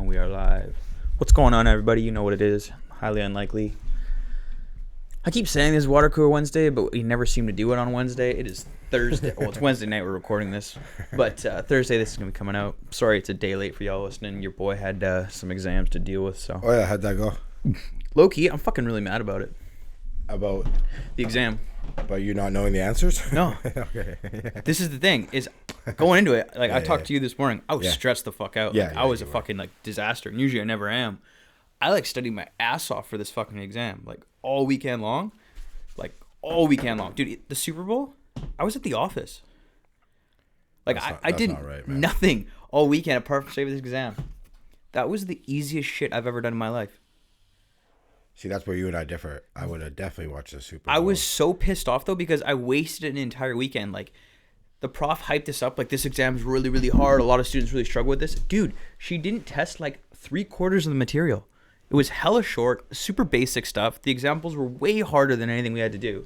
We are live. What's going on, everybody? You know what it is. Highly unlikely. I keep saying this is Water Cooler Wednesday, but we never seem to do it on Wednesday. It is Thursday. Well, it's Wednesday night we're recording this. But Thursday this is going to be coming out. Sorry it's a day late for y'all listening. Your boy had some exams to deal with. So. Oh, yeah. How'd that go? Low-key, I'm fucking really mad about it. About? The exam. About you not knowing the answers? No. Okay. This is the thing, is going into it, like I talked to you this morning, I was stressed the fuck out. Yeah, like, I was a fucking like disaster. And usually I never am. I like studied my ass off for this fucking exam. Like all weekend long. Dude, the Super Bowl, I was at the office. Like I did right, nothing all weekend apart from studying this exam. That was the easiest shit I've ever done in my life. See, that's where you and I differ. I would have definitely watched the Super Bowl. I was so pissed off, though, because I wasted an entire weekend. Like, the prof hyped this up. Like, this exam is really, really hard. A lot of students really struggle with this. Dude, she didn't test, like, 3/4 of the material. It was hella short, super basic stuff. The examples were way harder than anything we had to do.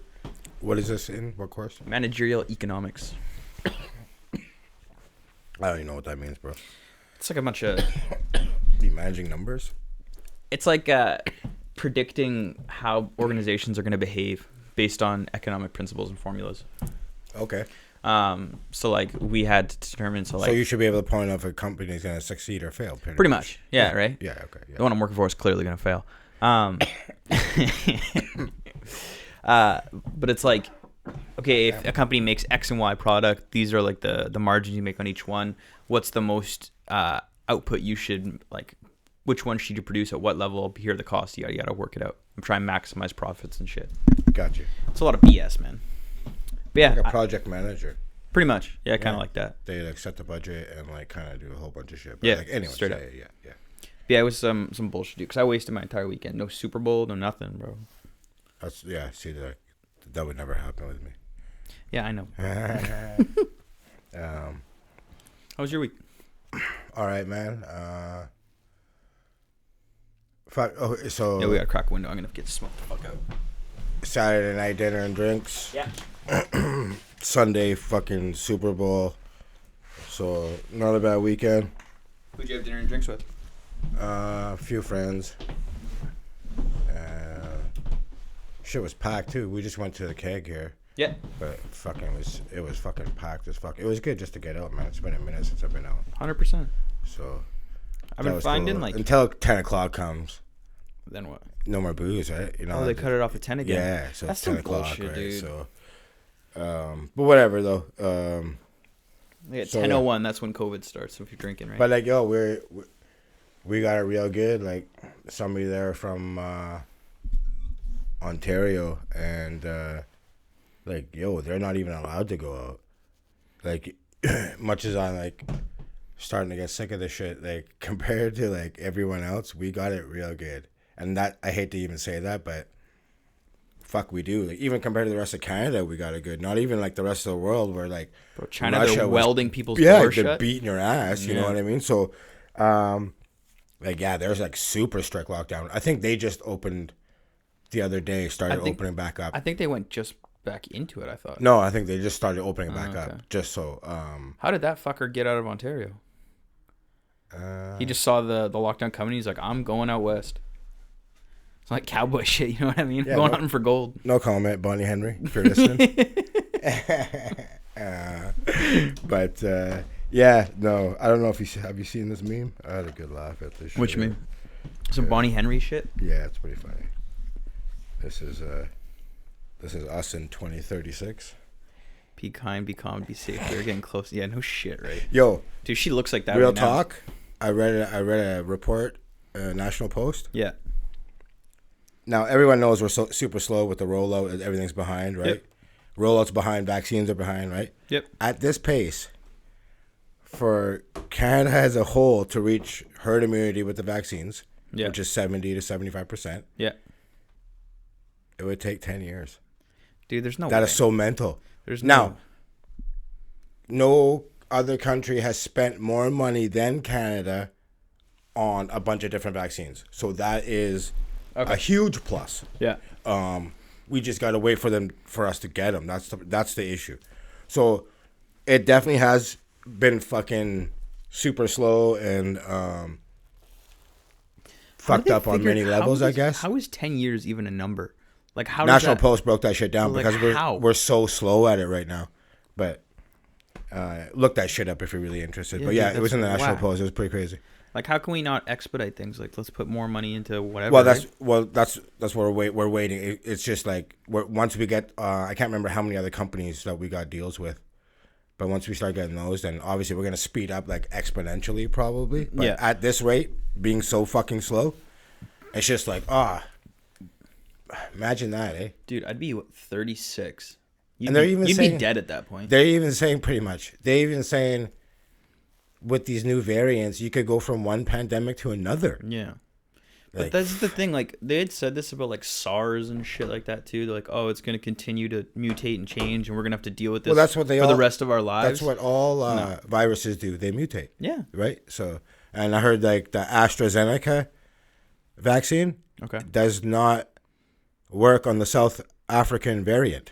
What is this in? What course? Managerial economics. I don't even know what that means, bro. It's like a bunch of... Be managing numbers? It's like predicting how organizations are going to behave based on economic principles and formulas. Okay. So like we had to determine. So you should be able to point out if a company is going to succeed or fail. Pretty much. Yeah. Right. Yeah. Okay. Yeah. The one I'm working for is clearly going to fail. But it's like, okay, if a company makes X and Y product, these are like the margins you make on each one. What's the most output you should like? Which one should you produce at what level? Here are the costs. You gotta work it out. I'm trying to maximize profits and shit. Got you. It's a lot of BS, man. But yeah, like a project manager. Pretty much. Yeah, kind of like that. They like set the budget and like kind of do a whole bunch of shit. But yeah. Like, anyway, straight up. Yeah. Yeah, it was some bullshit, dude. Because I wasted my entire weekend. No Super Bowl, no nothing, bro. See, that would never happen with me. Yeah, I know. How was your week? All right, man. So yeah, we gotta crack a window. I'm gonna get smoked the fuck out. Saturday night dinner and drinks. Yeah. Sunday fucking Super Bowl. So not a bad weekend. Who'd you have dinner and drinks with? A few friends. Shit was packed too. We just went to the keg here. Yeah. But it was fucking packed as fuck. It was good just to get out, man. It's been a minute since I've been out. 100%. So I've been finding cool. Like until 10 o'clock comes. Then what? No more booze, right? You know. Oh, they cut it off at 10 again. Yeah, so that's it's 10 some o'clock, bullshit, right? dude. So, but whatever though. Yeah, 10:01. That's when COVID starts. If you're drinking, right? But like, yo, we got it real good. Like somebody there from Ontario, and like, yo, they're not even allowed to go out. Like, much as I'm like starting to get sick of this shit, like compared to like everyone else, we got it real good. And that, I hate to even say that, but fuck, we do. Like, even compared to the rest of Canada, we got it good. Not even like the rest of the world, where like Bro, China, they're welding people's doors shut. Yeah, they're beating your ass. You know what I mean? So, like, yeah, there's like super strict lockdown. I think they just opened the other day, opening back up. I think they went just back into it, I thought. No, I think they just started opening back up. Just so. How did that fucker get out of Ontario? He just saw the lockdown coming. He's like, I'm going out west. It's like cowboy shit, you know what I mean? Yeah, going hunting for gold. No comment, Bonnie Henry, if you're listening. But yeah, no, I don't know if have you seen this meme? I had a good laugh at this. Which meme? Some Bonnie Henry shit. Yeah, it's pretty funny. This is us in 2036. Be kind, be calm, be safe. We're getting close. Yeah, no shit, right? Yo, dude, she looks like that. Real right talk. Now. I read a report, National Post. Yeah. Now everyone knows we're super slow with the rollout. Everything's behind, right? Yep. Rollouts behind, vaccines are behind, right? Yep. At this pace, for Canada as a whole to reach herd immunity with the vaccines, which is 70 to 75%. Yeah. It would take 10 years. Dude, there's no way. That is so mental. There's no other country has spent more money than Canada on a bunch of different vaccines. So that is a huge plus. Yeah. We just got to wait for us to get them. That's the issue. So it definitely has been fucking super slow, and fucked up on many levels, I guess. How is 10 years even a number? Like, how does National Post broke that shit down because we're so slow at it right now. But look that shit up if you're really interested. But yeah, it was in the National Post. It was pretty crazy. Like, how can we not expedite things? Like, let's put more money into whatever. Well, that's what we're waiting. It's just like once we get, I can't remember how many other companies that we got deals with, but once we start getting those, then obviously we're gonna speed up like exponentially probably. But at this rate, being so fucking slow, it's just like imagine that, eh? Dude, I'd be 36. And they're even saying, you'd be dead at that point. They're even saying pretty much. They're even saying, with these new variants, you could go from one pandemic to another. Yeah. But that's the thing. Like, they had said this about, like, SARS and shit like that, too. They're like, oh, it's going to continue to mutate and change, and we're going to have to deal with this for the rest of our lives. That's what all viruses do. They mutate. Yeah. Right? So, and I heard, like, the AstraZeneca vaccine does not work on the South African variant.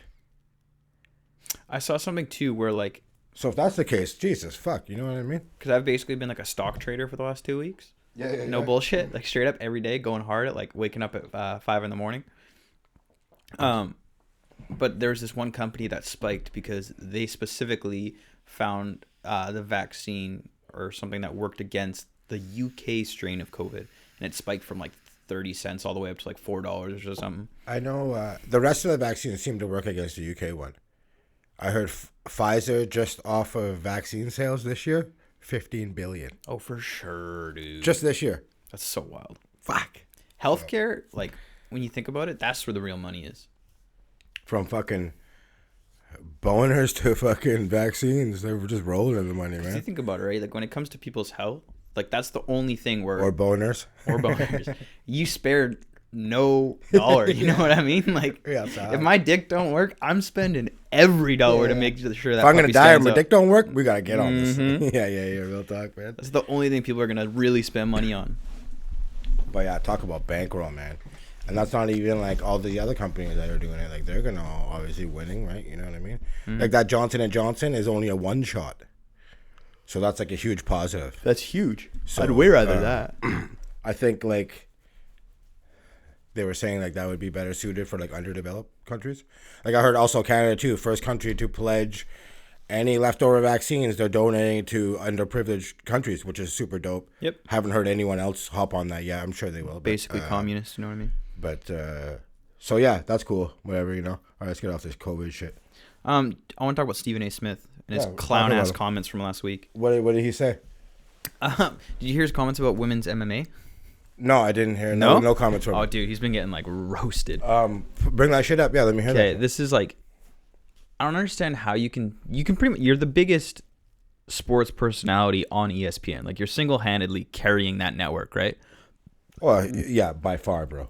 I saw something, too, where, like... So if that's the case, Jesus, fuck, you know what I mean? Because I've basically been like a stock trader for the last 2 weeks. No bullshit. Like straight up every day, going hard at like waking up at 5 a.m. But there's this one company that spiked because they specifically found the vaccine or something that worked against the UK strain of COVID, and it spiked from like 30 cents all the way up to like $4 or something. I know the rest of the vaccines seem to work against the UK one. I heard Pfizer just off of vaccine sales this year, $15 billion. Oh, for sure, dude. Just this year. That's so wild. Fuck. Healthcare, like when you think about it, that's where the real money is. From fucking boners to fucking vaccines, they were just rolling in the money, man. You think about it, right? Like when it comes to people's health, like that's the only thing where or boners, you spared no dollar. You know what I mean? Like if my dick don't work, I'm spending every dollar to make sure that if I'm gonna die and my dick don't work, we gotta get on this. yeah, real talk, man. That's the only thing people are gonna really spend money on. But yeah, talk about bankroll, man. And that's not even like all the other companies that are doing it. Like they're gonna obviously winning, right? You know what I mean? Like that Johnson & Johnson is only a one shot, so that's like a huge positive. That's huge. So, I'd way rather that. I think like they were saying like that would be better suited for like underdeveloped countries. Like I heard also Canada too, first country to pledge any leftover vaccines they're donating to underprivileged countries, which is super dope. Yep. Haven't heard anyone else hop on that yet. I'm sure they will. Basically communists, you know what I mean? But so yeah, that's cool. Whatever, you know. All right, let's get off this COVID shit. I want to talk about Stephen A. Smith and his clown ass comments from last week. What did he say? Did you hear his comments about women's MMA? No, I didn't hear. No comments from him. Oh, dude, he's been getting like roasted. Bring that shit up. Yeah, let me hear that. Okay, this is like, I don't understand how you can pretty much, you're the biggest sports personality on ESPN. Like you're single-handedly carrying that network, right? Well, yeah, by far, bro.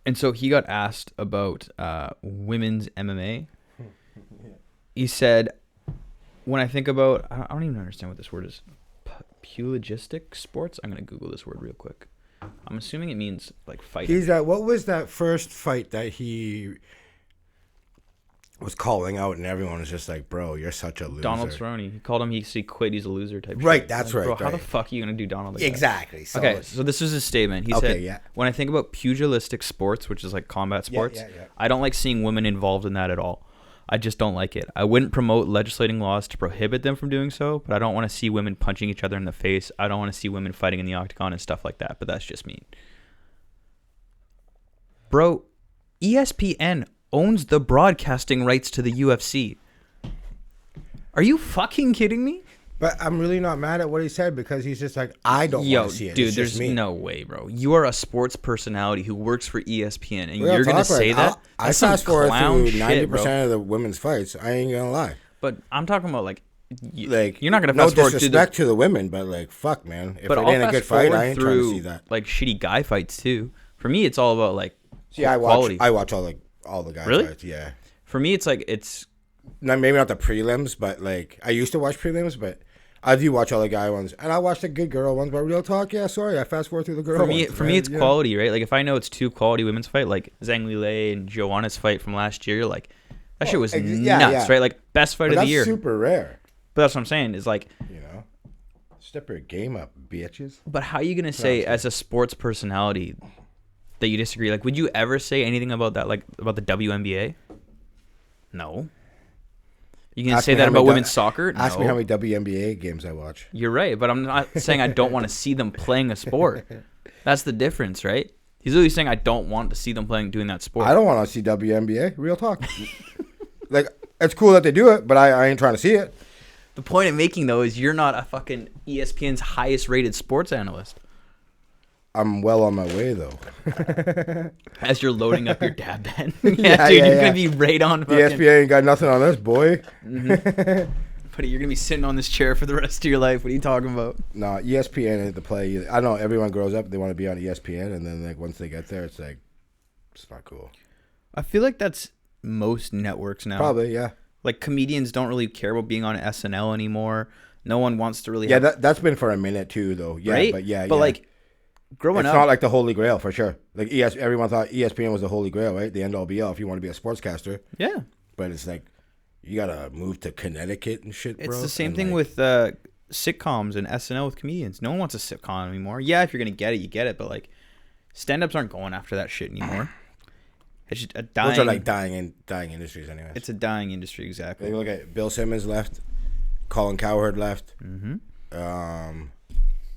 And so he got asked about women's MMA. He said, when I think about, I don't even understand what this word is. Pugilistic sports? I'm going to Google this word real quick. I'm assuming it means like fighting. What was that first fight that he was calling out and everyone was just like, bro, you're such a loser? Donald Cerrone. He called him, he quit, he's a loser type right, shit. That's like, right. Bro, how the fuck are you going to do Donald like exactly. So okay, so this is his statement. He said, when I think about pugilistic sports, which is like combat sports, I don't like seeing women involved in that at all. I just don't like it. I wouldn't promote legislating laws to prohibit them from doing so, but I don't want to see women punching each other in the face. I don't want to see women fighting in the octagon and stuff like that, but that's just me. Bro, ESPN owns the broadcasting rights to the UFC. Are you fucking kidding me? But I'm really not mad at what he said because he's just like, I don't want to see it. Dude, there's no way, bro. You are a sports personality who works for ESPN, and you're going to say that? I fast forward through 90% of the women's fights. I ain't going to lie. But I'm talking about, like you're not going to fast forward. No disrespect to the women, but, like, fuck, man. If it ain't a good fight, I ain't trying to see that. Like, shitty guy fights, too. For me, it's all about, like, quality. I watch all the guy fights, yeah. For me, it's, like, maybe not the prelims, but, like, I used to watch prelims, but I do watch all the guy ones, and I watch the good girl ones. But real talk, I fast forward through the girl ones. For me, it's quality, right? Like if I know it's two quality women's fight, like Zhang Lilei and Joanna's fight from last year, like that shit was nuts, right? Like best fight of the year. That's super rare. But that's what I'm saying is like, Step your game up, bitches. But how are you gonna say as a sports personality that you disagree? Like, would you ever say anything about that, like about the WNBA? No. You can say that about women's soccer? No. Ask me how many WNBA games I watch. You're right, but I'm not saying I don't want to see them playing a sport. That's the difference, right? He's literally saying I don't want to see them doing that sport. I don't want to see WNBA. Real talk. Like, it's cool that they do it, but I ain't trying to see it. The point I'm making, though, is you're not a fucking ESPN's highest rated sports analyst. I'm well on my way, though. As you're loading up your dab pen. Yeah, dude, you're going to be right on fucking... ESPN ain't got nothing on this, boy. Mm-hmm. But you're going to be sitting on this chair for the rest of your life. What are you talking about? No, ESPN ain't the play either. I know everyone grows up, they want to be on ESPN, and then like once they get there, it's like, it's not cool. I feel like that's most networks now. Probably, yeah. Like, comedians don't really care about being on SNL anymore. No one wants to really... Yeah, that's been for a minute, too, though. Yeah, right? But like... Growing it's up, not like the Holy Grail for sure. Like everyone thought ESPN was the Holy Grail, right? The end all be all if you want to be a sportscaster. Yeah, but it's like you gotta move to Connecticut and shit. It's bro. the same thing like, with sitcoms and SNL with comedians. No one wants a sitcom anymore. Yeah, if you're gonna get it, you get it. But like, stand-ups aren't going after that shit anymore. It's just a dying. Those are like dying industries, anyways. It's a dying industry, exactly. Like, look at Bill Simmons left, Colin Cowherd left. Mm-hmm.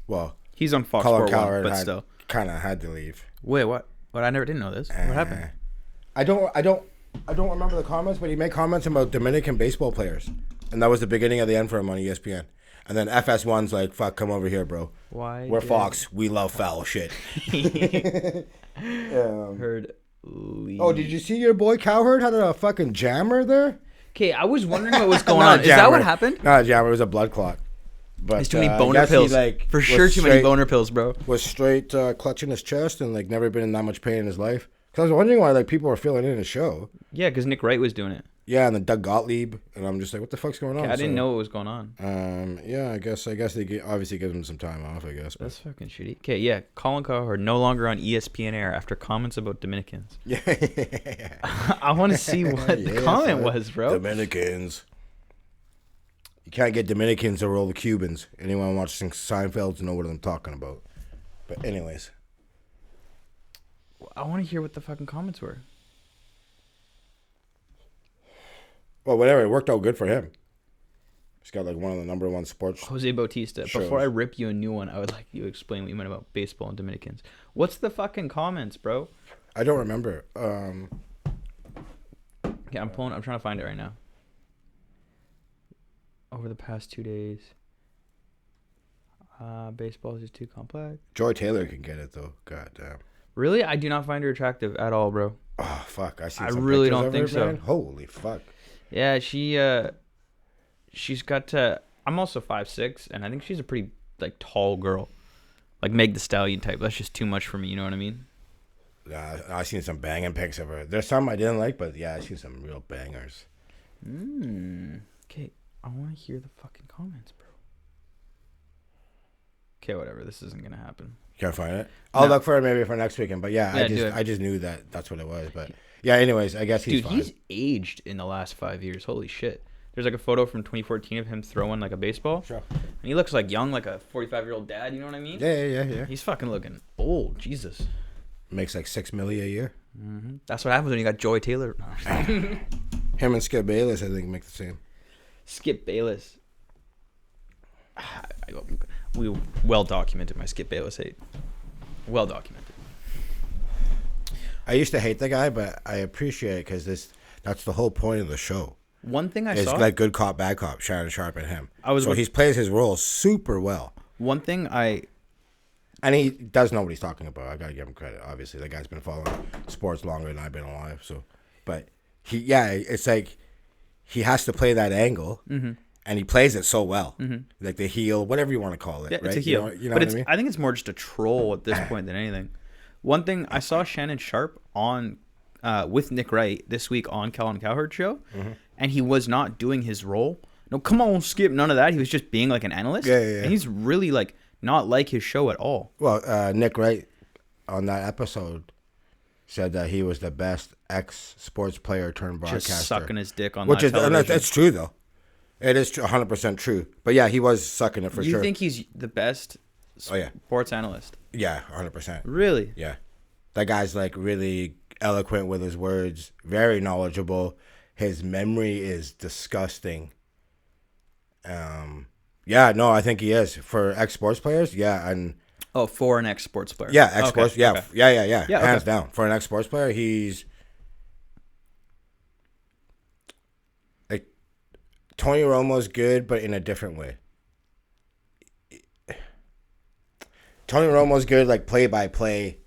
Well, he's on Fox Colin Sport Cowherd 1, but still, kind of had to leave. Wait, what? What? I didn't know this. What happened? I don't remember the comments, but he made comments about Dominican baseball players, and that was the beginning of the end for him on ESPN. And then FS1's like, "Fuck, come over here, bro. Why? We're Fox. We love foul shit." Heard. Oh, did you see your boy Cowherd had a fucking jammer there? Okay, I was wondering what was going on. Is that what happened? Not a jammer. It was a blood clot. But there's too many boner pills. For sure, too many boner pills, bro. Was straight clutching his chest and like never been in that much pain in his life. Because I was wondering why like people were filling in his show. Yeah, because Nick Wright was doing it. Yeah, and then Doug Gottlieb, and I'm just like, what the fuck's going on? I didn't know what was going on. Yeah, I guess they obviously gives him some time off. I guess. That's fucking shitty. Okay, yeah, Colin Cowherd no longer on ESPN Air after comments about Dominicans. Yeah. I want to see what the comment was, bro. Dominicans. You can't get Dominicans to roll the Cubans. Anyone watching Seinfeld to know what I'm talking about. But anyways. I want to hear what the fucking comments were. Well, whatever. It worked out good for him. He's got like one of the number one sports. Jose Bautista. Shows. Before I rip you a new one, I would like you to explain what you meant about baseball and Dominicans. What's the fucking comments, bro? I don't remember. Yeah, I'm trying to find it right now. Over the past 2 days. Baseball is just too complex. Joy Taylor can get it though. God damn. Really? I do not find her attractive at all, bro. Oh fuck! I see. I really don't think so. Man. Holy fuck! Yeah, she's got. I'm also 5'6", and I think she's a pretty like tall girl, like Meg the Stallion type. That's just too much for me. You know what I mean? I seen some banging pics of her. There's some I didn't like, but yeah, I seen some real bangers. Okay, I want to hear the fucking comments, bro. Okay, whatever. This isn't gonna happen. You can't find it? I'll look for it maybe for next weekend. But yeah, I just knew that's what it was. But yeah, anyways, I guess he's fine. He's aged in the last 5 years. Holy shit. There's like a photo from 2014 of him throwing like a baseball. Sure. And he looks like young, like a 45-year-old dad. You know what I mean? Yeah. He's fucking looking old. Jesus. Makes like $6 million a year. Mm-hmm. That's what happens when you got Joy Taylor. Him and Skip Bayless, I think, make the same. Skip Bayless. We well documented my Skip Bayless hate. Well documented. I used to hate the guy, but I appreciate it because that's the whole point of the show. One thing I saw. It's like good cop, bad cop, Shannon Sharp and him. He plays his role super well. One thing And he does know what he's talking about. I gotta give him credit. Obviously, the guy's been following sports longer than I've been alive. So, but it's like he has to play that angle, and he plays it so well. Like the heel, whatever you want to call it. Yeah, right? it's a heel. You know but what I mean? I think it's more just a troll at this point than anything. One thing I saw Shannon Sharp on with Nick Wright this week on Colin Cowherd show, and he was not doing his role. No, come on, Skip. None of that. He was just being like an analyst. Yeah. And he's really like. Not like his show at all. Well, Nick Wright on that episode said that he was the best ex-sports player turned broadcaster. Just sucking his dick on live television. That's true though. It is 100% true. But yeah, he was sucking it for sure. You think he's the best sports analyst? Yeah, 100%. Really? Yeah. That guy's like really eloquent with his words, very knowledgeable. His memory is disgusting. Yeah, no, I think he is. For ex-sports players, yeah, and for an ex-sports player. yeah, ex-sports, Okay, yeah, okay. yeah, hands down. For an ex-sports player, he's like Tony Romo's good, but in a different way. Tony Romo's good, like play by play.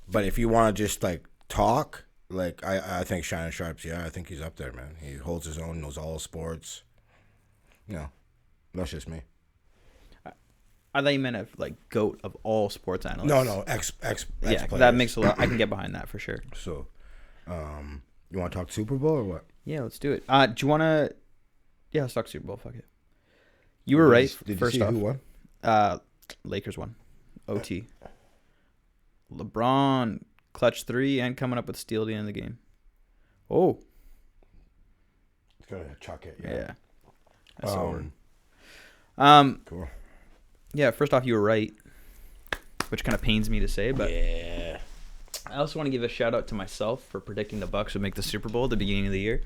But if you want to just like talk, like I think Shannon Sharp's, I think he's up there, man. He holds his own, knows all sports. That's just me. I thought you meant like GOAT of all sports analysts. No, ex yeah, players. that makes a lot. I can get behind that for sure. So, you want to talk Super Bowl or what? Yeah, let's do it. Do you want to? Yeah, let's talk Super Bowl. Fuck it. You were right. Did first you see off, who won? Lakers won. OT. LeBron clutch 3 and coming up with steal at the end of the game. Oh. It's gonna chuck it. Yeah. That's Cool. Yeah, first off, you were right, which kind of pains me to say, but yeah. I also want to give a shout out to myself for predicting the Bucks would make the Super Bowl at the beginning of the year.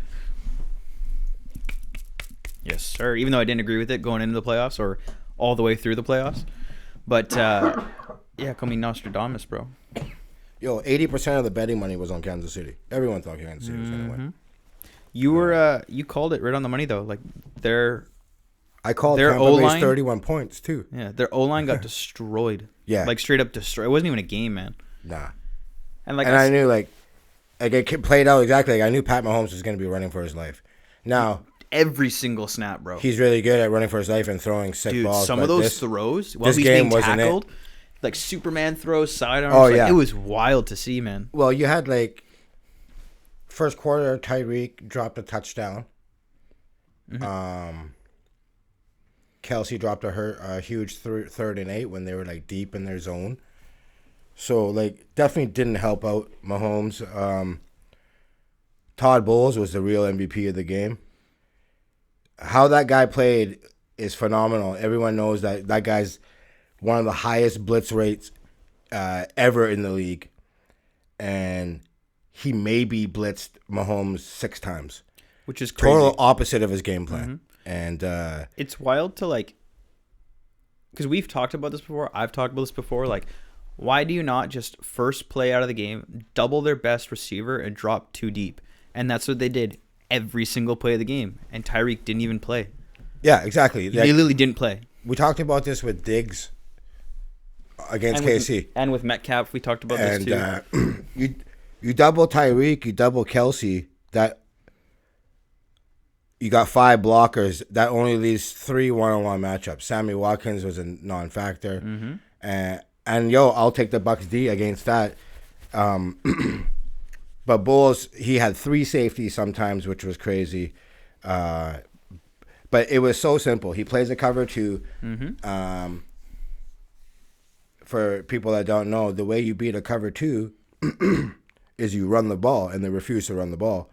Yes, sir. Even though I didn't agree with it going into the playoffs or all the way through the playoffs, but yeah, call me Nostradamus, bro. Yo, 80% of the betting money was on Kansas City. Everyone thought Kansas City was gonna win. You were you called it right on the money though. Like I called their Tampa Bay's 31 points too. Yeah, their O-line got destroyed. Yeah, like straight up destroyed. It wasn't even a game, man. Nah. And I knew like it played out exactly. Like I knew Pat Mahomes was gonna be running for his life. Now every single snap, bro. He's really good at running for his life and throwing sick balls. Some of those throws while this he's game being wasn't tackled, like Superman throws, sidearms. Oh, like, yeah. It was wild to see, man. Well, you had like first quarter, Tyreek dropped a touchdown. Kelsey dropped a huge 3rd and 8 when they were like deep in their zone. So like definitely didn't help out Mahomes. Todd Bowles was the real MVP of the game. How that guy played is phenomenal. Everyone knows that guy's one of the highest blitz rates ever in the league. And he maybe blitzed Mahomes 6 times. Which is crazy. Total opposite of his game plan. And it's wild to like, because we've talked about this before. I've talked about this before. Like, why do you not just first play out of the game, double their best receiver, and drop 2 deep? And that's what they did every single play of the game. And Tyreek didn't even play. Yeah, exactly. He literally didn't play. We talked about this with Diggs against KC. And with Metcalf, we talked about this too. You double Tyreek, you double Kelsey, that you got 5 blockers. That only leaves 3 one-on-one matchups. Sammy Watkins was a non-factor. And I'll take the Bucks D against that. But Bulls, he had 3 safeties sometimes, which was crazy. But it was so simple. He plays a cover 2. For people that don't know, the way you beat a cover 2 is you run the ball, and they refuse to run the ball.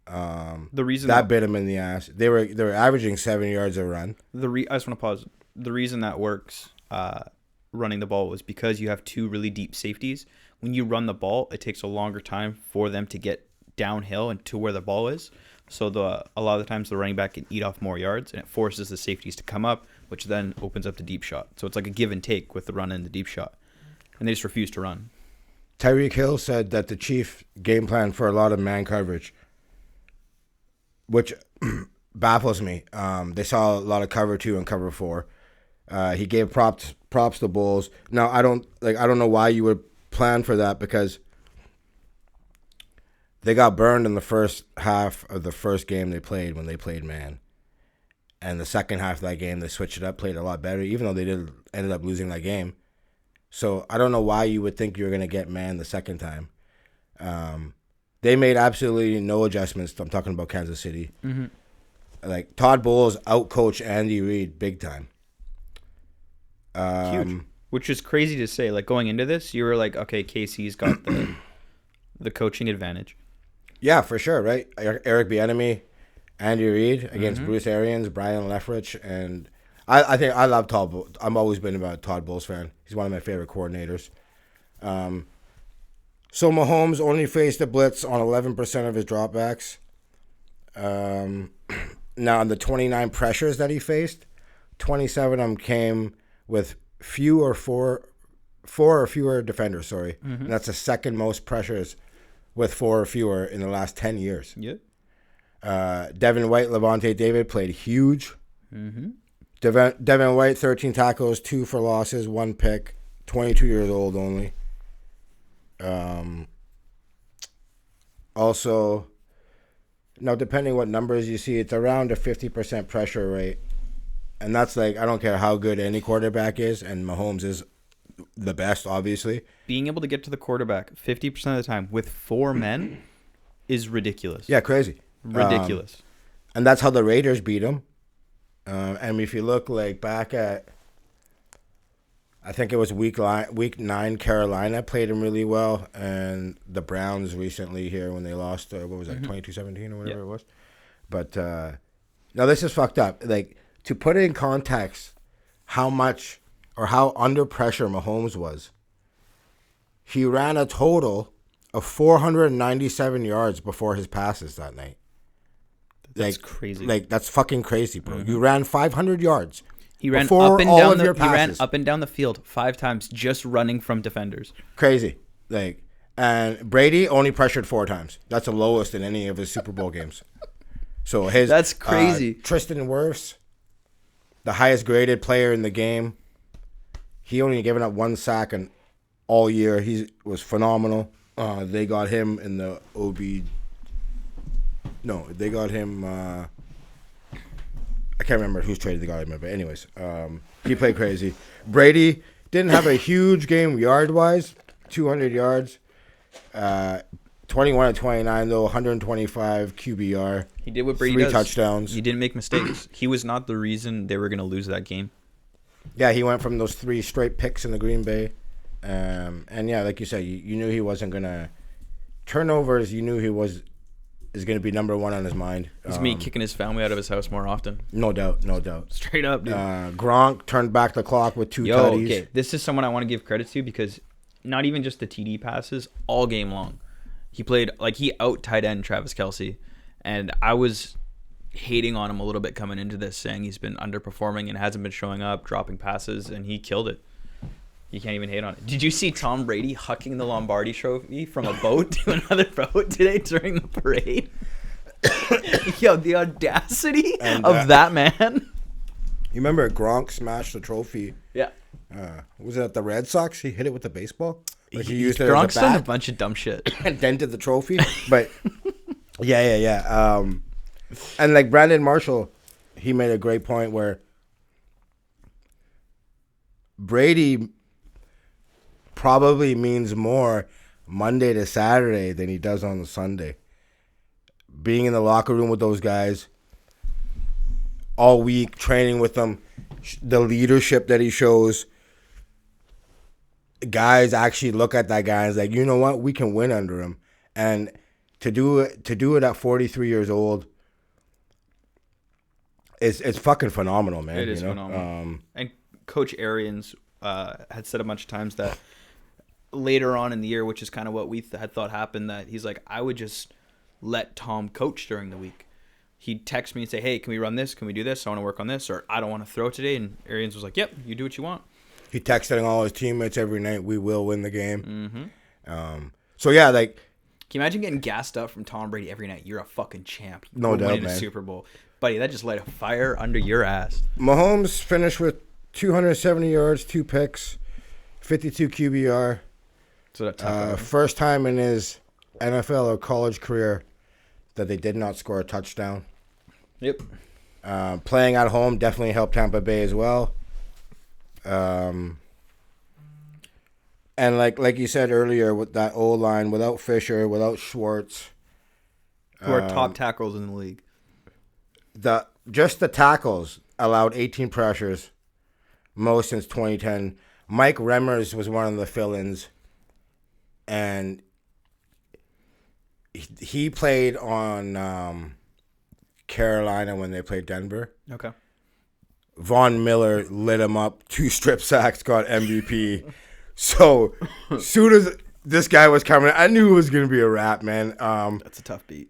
The reason that bit him in the ass. They were averaging 7 yards a run. I just want to pause. The reason that works, running the ball, was because you have 2 really deep safeties. When you run the ball, it takes a longer time for them to get downhill and to where the ball is. So a lot of the times the running back can eat off more yards, and it forces the safeties to come up, which then opens up the deep shot. So it's like a give and take with the run and the deep shot, and they just refuse to run. Tyreek Hill said that the Chief game plan for a lot of man coverage, which baffles me. They saw a lot of cover 2 and cover 4. He gave props to Bulls. Now I don't know why you would plan for that, because they got burned in the first half of the first game they played when they played man. And the second half of that game, they switched it up, played a lot better, even though they ended up losing that game. So I don't know why you would think you were going to get man the second time. They made absolutely no adjustments. I'm talking about Kansas City. Like, Todd Bowles outcoached Andy Reid big time. Huge. Which is crazy to say. Like, going into this, you were like, okay, KC's got the coaching advantage. Yeah, for sure, right? Eric Bieniemy, Andy Reid against Bruce Arians, Brian Leftwich, and I think I love Todd. I've always been a Todd Bowles fan. He's one of my favorite coordinators. So Mahomes only faced a blitz on 11% of his dropbacks. Now, on the 29 pressures that he faced, 27 of them came with four or fewer defenders. Sorry, and that's the second most pressures with 4 or fewer in the last 10 years. Yep. Devin White, Levante David played huge. Devin White, 13 tackles, 2 for losses, 1 pick, 22 years old only. Also, now depending what numbers you see, it's around a 50% pressure rate. And that's like, I don't care how good any quarterback is, and Mahomes is the best, obviously. Being able to get to the quarterback 50% of the time with 4 men is ridiculous. Yeah, crazy. Ridiculous. And that's how the Raiders beat him. And if you look like back at, I think it was week 9, Carolina played him really well, and the Browns recently here when they lost, what was that, 22-17 or whatever it was. But now this is fucked up. Like, to put it in context, how much or how under pressure Mahomes was, he ran a total of 497 yards before his passes that night. That's crazy. Like, that's fucking crazy, bro. You ran 500 yards. He ran before he ran up and down the field 5 times just running from defenders. Crazy. Like, and Brady only pressured 4 times. That's the lowest in any of his Super Bowl games. So that's crazy. Tristan Wirfs, the highest graded player in the game, he only given up 1 sack all year. He was phenomenal. They got him in the OB. No, they got him. I can't remember whose trade they got him in, but anyways, he played crazy. Brady didn't have a huge game yard-wise, 200 yards, 21 of 29 though, 125 QBR. He did what Brady 3 does. touchdowns. He didn't make mistakes. He was not the reason they were going to lose that game. Yeah, he went from those 3 straight picks in the Green Bay, and yeah, like you said, you knew he wasn't gonna turnovers. You knew is going to be number 1 on his mind. He's going to be kicking his family out of his house more often. No doubt. Straight up, dude. Gronk turned back the clock with 2 tutties. Okay. This is someone I want to give credit to because not even just the TD passes, all game long. He played, like, he out-tight end Travis Kelce, and I was hating on him a little bit coming into this, saying he's been underperforming and hasn't been showing up, dropping passes, and he killed it. You can't even hate on it. Did you see Tom Brady hucking the Lombardi Trophy from a boat to another boat today during the parade? Yo, the audacity of that man. You remember Gronk smashed the trophy? Yeah. Was it at the Red Sox? He hit it with the baseball? Like he used it Gronk's as a bat done a bunch of dumb shit. and dented the trophy. But, yeah. And like Brandon Marshall, he made a great point where Brady probably means more Monday to Saturday than he does on the Sunday. Being in the locker room with those guys all week, training with them, the leadership that he shows, guys actually look at that guy and is like, you know what, we can win under him. And to do it at 43 years old, it's fucking phenomenal, man. It is phenomenal. And Coach Arians had said a bunch of times that later on in the year, which is kind of what we had thought happened, that he's like, I would just let Tom coach during the week. He'd text me and say, hey, can we run this? Can we do this? I want to work on this. Or I don't want to throw today. And Arians was like, yep, you do what you want. He texted all his teammates every night, we will win the game. So, yeah, like. Can you imagine getting gassed up from Tom Brady every night? You're a fucking champ. No doubt, winning man. A Super Bowl. Buddy, that just light a fire under your ass. Mahomes finished with 270 yards, 2 picks, 52 QBR. First time in his NFL or college career that they did not score a touchdown. Yep. Playing at home definitely helped Tampa Bay as well. And like you said earlier, with that O-line, without Fisher, without Schwartz, who are top tackles in the league. Just the tackles allowed 18 pressures, most since 2010. Mike Remmers was one of the fill-ins, and he played on Carolina when they played Denver. Okay. Von Miller lit him up, 2 strip sacks, got MVP. So, soon as this guy was coming, I knew it was going to be a wrap, man. That's a tough beat.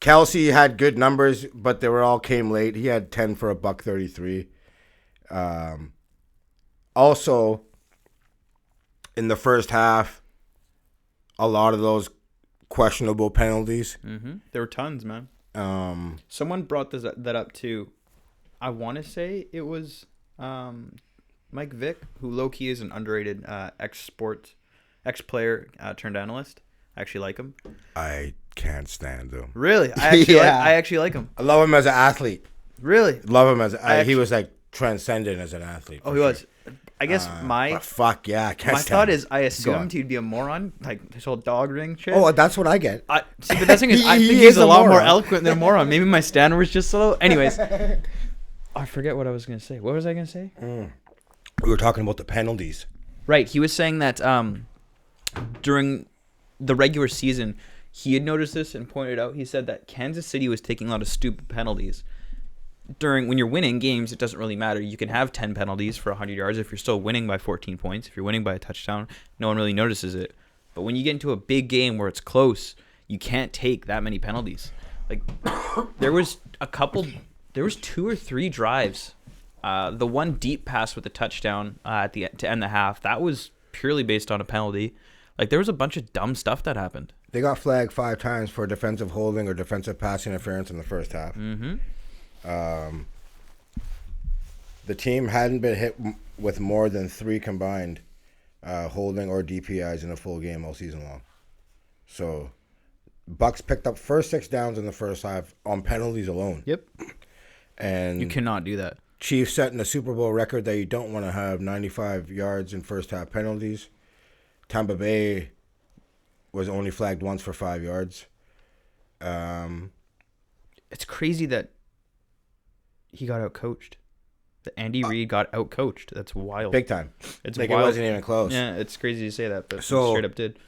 Kelsey had good numbers, but they all came late. He had 10 for $133. Also, in the first half, a lot of those questionable penalties. Mm-hmm. There were tons, man. Someone brought that up too. I want to say it was Mike Vick, who low-key is an underrated ex-player turned analyst. I actually like him. I can't stand him. Really? I actually like him. I love him as an athlete. Really? Love him he was like transcendent as an athlete. Oh, he was. I guess but fuck yeah, I can't my stand thought him. is I assumed he'd be a moron, like his whole dog ring shit. Oh, that's what I get. But that's thing is, I think He he's is a a lot more moron. eloquent than a moron. Maybe my standard was just so low. Anyways, I forget what I was gonna say. What was I gonna say? We were talking about the penalties. Right. He was saying that during the regular season, he had noticed this and pointed out. He said that Kansas City was taking a lot of stupid penalties. When you're winning games, it doesn't really matter. You can have 10 penalties for 100 yards if you're still winning by 14 points. If you're winning by a touchdown, no one really notices it. But when you get into a big game where it's close, you can't take that many penalties. Like there was 2 or 3 drives. The one deep pass with the touchdown to end the half, that was purely based on a penalty. Like there was a bunch of dumb stuff that happened. They got flagged 5 times for defensive holding or defensive pass interference in the first half. Mm-hmm. The team hadn't been hit with more than 3 combined holding or DPIs in a full game all season long. So, Bucks picked up first 6 downs in the first half on penalties alone. Yep. And you cannot do that. Chiefs setting a Super Bowl record that you don't want to have 95 yards in first half penalties. Tampa Bay was only flagged once for 5 yards. It's crazy that he got outcoached. That Andy Reid got outcoached. That's wild. Big time. It's like wild. It wasn't even close. Yeah, it's crazy to say that, but So, straight up did.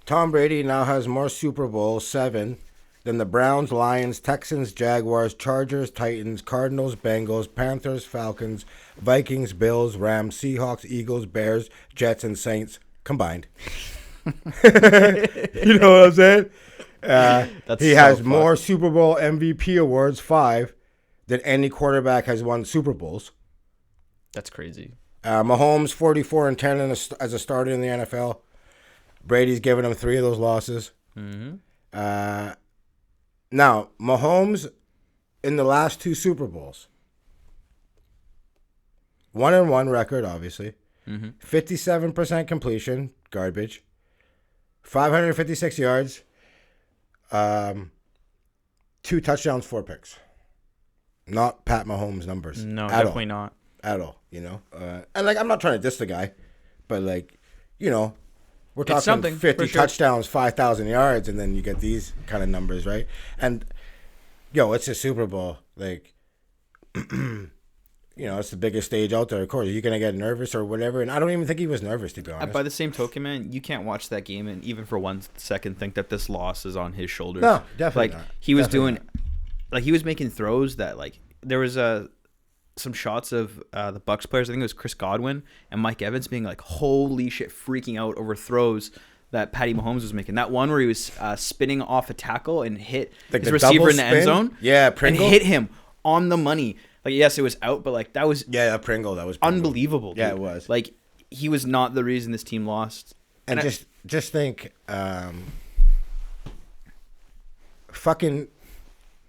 Tom Brady now has more Super Bowl 7 than the Browns, Lions, Texans, Jaguars, Chargers, Titans, Cardinals, Bengals, Panthers, Falcons, Vikings, Bills, Rams, Seahawks, Eagles, Bears, Jets, and Saints combined. You know what I'm saying? He has more Super Bowl MVP awards, 5, than any quarterback has won Super Bowls. That's crazy. Mahomes 44-10 as a starter in the NFL. Brady's given him 3 of those losses. Mm-hmm. Now, Mahomes in the last 2 Super Bowls, 1-1 record, obviously. 57% completion, garbage. 556 yards. 2 touchdowns, 4 picks. Not Pat Mahomes numbers. No, definitely not. At all, you know. And like, I'm not trying to diss the guy, but like, you know, we're talking 50 touchdowns, 5,000 yards, and then you get these kind of numbers, right? And yo, it's a Super Bowl. Like, you know, it's the biggest stage out there. Of course, you're gonna get nervous or whatever. And I don't even think he was nervous, to be honest. By the same token, man, you can't watch that game and even for 1 second think that this loss is on his shoulders. No, definitely like, not. He was definitely doing, like he was making throws that like there was some shots of the Bucks players. I think it was Chris Godwin and Mike Evans being like, holy shit, freaking out over throws that Patty Mahomes was making. That one where he was spinning off a tackle and hit like his receiver in the end zone. Yeah, Pringle. And hit him on the money. Like, yes, it was out, but like that was Pringle. That was unbelievable. Dude. Yeah, it was. Like, he was not the reason this team lost. And just think, fucking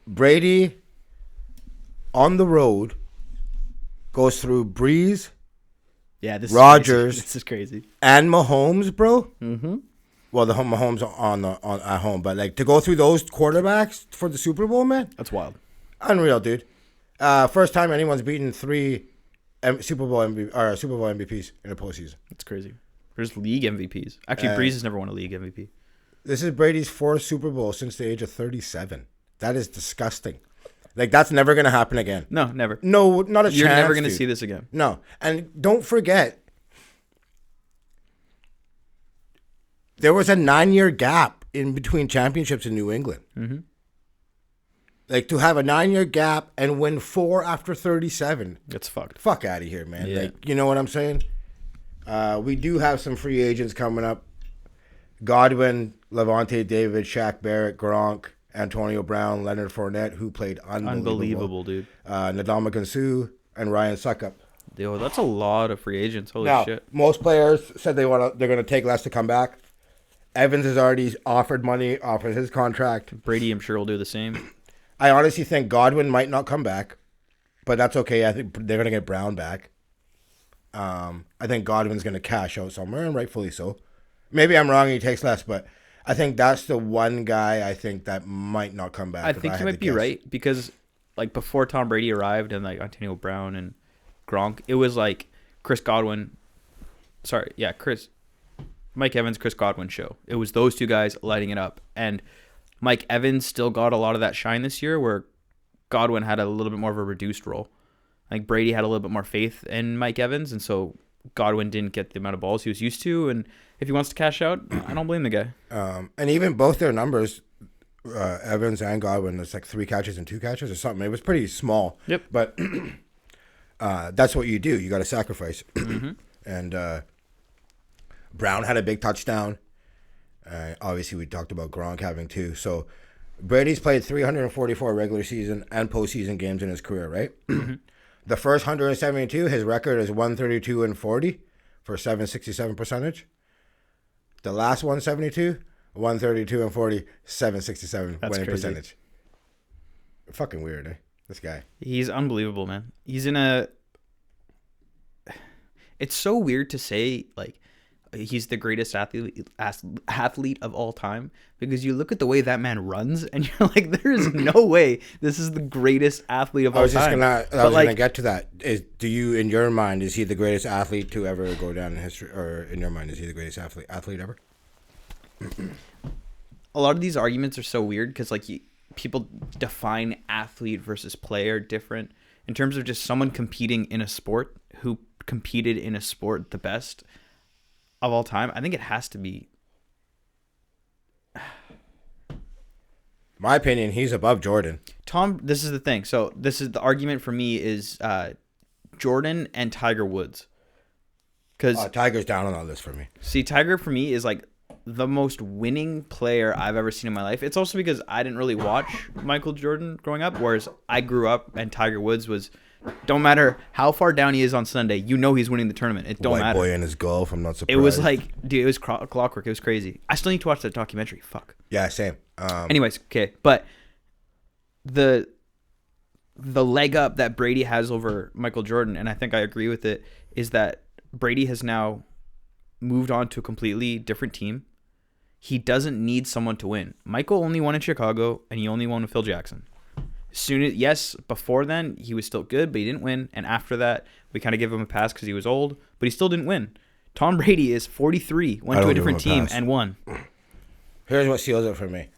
Brady on the road goes through Breeze, Rodgers, this is crazy, and Mahomes, bro. Mm-hmm. Well, the Mahomes on at home, but like to go through those quarterbacks for the Super Bowl, man, that's wild, unreal, dude. First time anyone's beaten 3 Super Bowl MVPs in a postseason. That's crazy. There's league MVPs. Actually, Breeze has never won a league MVP. This is Brady's 4th Super Bowl since the age of 37. That is disgusting. Like, that's never going to happen again. No, never. No, not a chance. You're never going to see this again. No. And don't forget, there was a 9-year gap in between championships in New England. Mm-hmm. Like, to have a 9-year gap and win 4 after 37. It's fucked. Fuck out of here, man. Yeah. Like, you know what I'm saying? We do have some free agents coming up. Godwin, Levante David, Shaq Barrett, Gronk, Antonio Brown, Leonard Fournette, who played unbelievable, Dude. Ndamukong Suh, and Ryan Suckup. Yo, that's a lot of free agents. Holy Now, shit. most players said they're going to take less to come back. Evans has already offered money off of his contract. Brady, I'm sure, will do the same. I honestly think Godwin might not come back, but that's okay. I think they're going to get Brown back. I think Godwin's going to cash out somewhere, and rightfully so. Maybe I'm wrong, he takes less, but I think that's the one guy I think that might not come back. I think you might be right, because like before Tom Brady arrived and like Antonio Brown and Gronk, it was like Mike Evans, Chris Godwin show. It was those two guys lighting it up. And Mike Evans still got a lot of that shine this year, where Godwin had a little bit more of a reduced role. I think Brady had a little bit more faith in Mike Evans, and so Godwin didn't get the amount of balls he was used to. And if he wants to cash out, I don't blame the guy. And even both their numbers, Evans and Godwin, it's like 3 catches and 2 catches or something. It was pretty small. Yep. But that's what you do. You got to sacrifice. Mm-hmm. And Brown had a big touchdown. Obviously, we talked about Gronk having 2. So Brady's played 344 regular season and postseason games in his career, right? Mm-hmm. The first 172, his record is 132-40 for 767 percentage. The last 172, 132-40, 767 That's winning crazy. percentage. Fucking weird, eh? This guy. He's unbelievable, man. He's in a... It's so weird to say, like, he's the greatest athlete of all time, because you look at the way that man runs and you're like, there is no way this is the greatest athlete of all time. I was gonna get to that. Do you, in your mind, is he the greatest athlete to ever go down in history, or in your mind, is he the greatest athlete ever? A lot of these arguments are so weird because like people define athlete versus player different in terms of just someone competing in a sport who competed in a sport the best of all time. I think it has to be. My opinion, he's above Jordan. Tom, this is the thing. So this is the argument for me is Jordan and Tiger Woods. Because Tiger's down on that list for me. see, Tiger for me is like the most winning player I've ever seen in my life. It's also because I didn't really watch Michael Jordan growing up, whereas I grew up and Tiger Woods was... Don't matter how far down he is on Sunday, you know he's winning the tournament. It don't White matter. boy in his golf, I'm not surprised. It was like, dude, it was clockwork. It was crazy. I still need to watch that documentary. Fuck. Yeah, same. Anyways, okay, but the leg up that Brady has over Michael Jordan, and I think I agree with it, is that Brady has now moved on to a completely different team. He doesn't need someone to win. Michael only won in Chicago, and he only won with Phil Jackson. Before then, he was still good, but he didn't win. And after that, we kind of give him a pass because he was old, but he still didn't win. Tom Brady is 43, went to a different team, and won. Here's what seals it for me.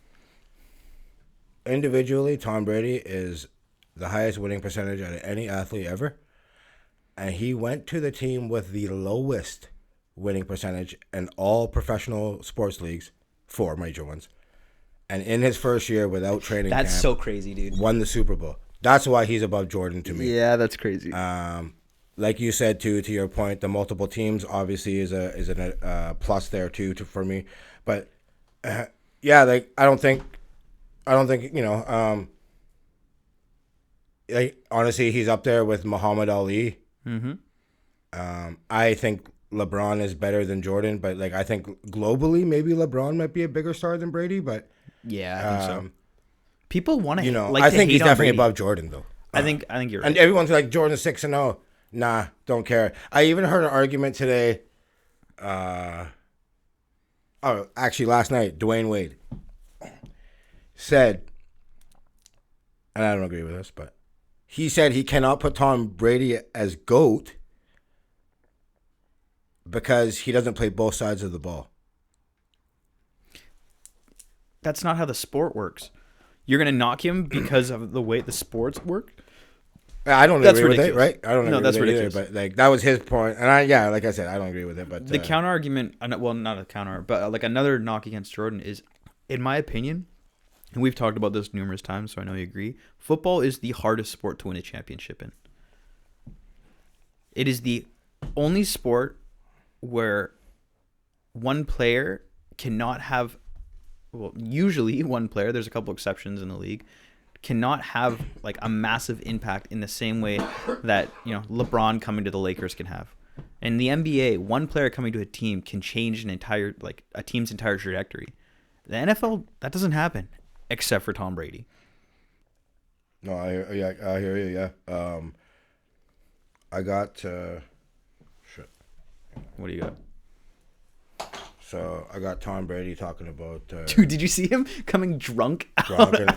Individually, Tom Brady is the highest winning percentage out of any athlete ever. And he went to the team with the lowest winning percentage in all professional sports leagues, 4 major ones. And in his first year without training camp, That's so crazy, dude. won the Super Bowl. That's why he's above Jordan to me. Yeah, that's crazy. Like you said to your point, the multiple teams obviously is a plus there too for me. But yeah, like I don't think like, honestly, he's up there with Muhammad Ali. Mm-hmm. I think LeBron is better than Jordan, but like I think globally maybe LeBron might be a bigger star than Brady, but yeah, I think so. People want to, I think he's definitely above Jordan though. I think you're right. And everyone's like Jordan's 6-0. Nah, don't care. I even heard an argument today. Actually last night, Dwayne Wade said, and I don't agree with this, but he said he cannot put Tom Brady as GOAT because he doesn't play both sides of the ball. That's not how the sport works. You're going to knock him because of the way the sports work? I don't agree with it, right? I don't agree that's with it ridiculous. either, but like that was his point. And like I said, I don't agree with it. But the counter argument, well, not a counter, but like another knock against Jordan is, in my opinion, and we've talked about this numerous times, so I know you agree, football is the hardest sport to win a championship in. It is the only sport where one player cannot have, well, usually one player, there's a couple exceptions in the league, cannot have like a massive impact in the same way that, you know, LeBron coming to the Lakers can have. In the NBA, one player coming to a team can change a team's entire trajectory. The NFL, that doesn't happen, except for Tom Brady. No, I hear you. Yeah. I got shit. What do you got? So I got Tom Brady talking about. Dude, did you see him coming drunk?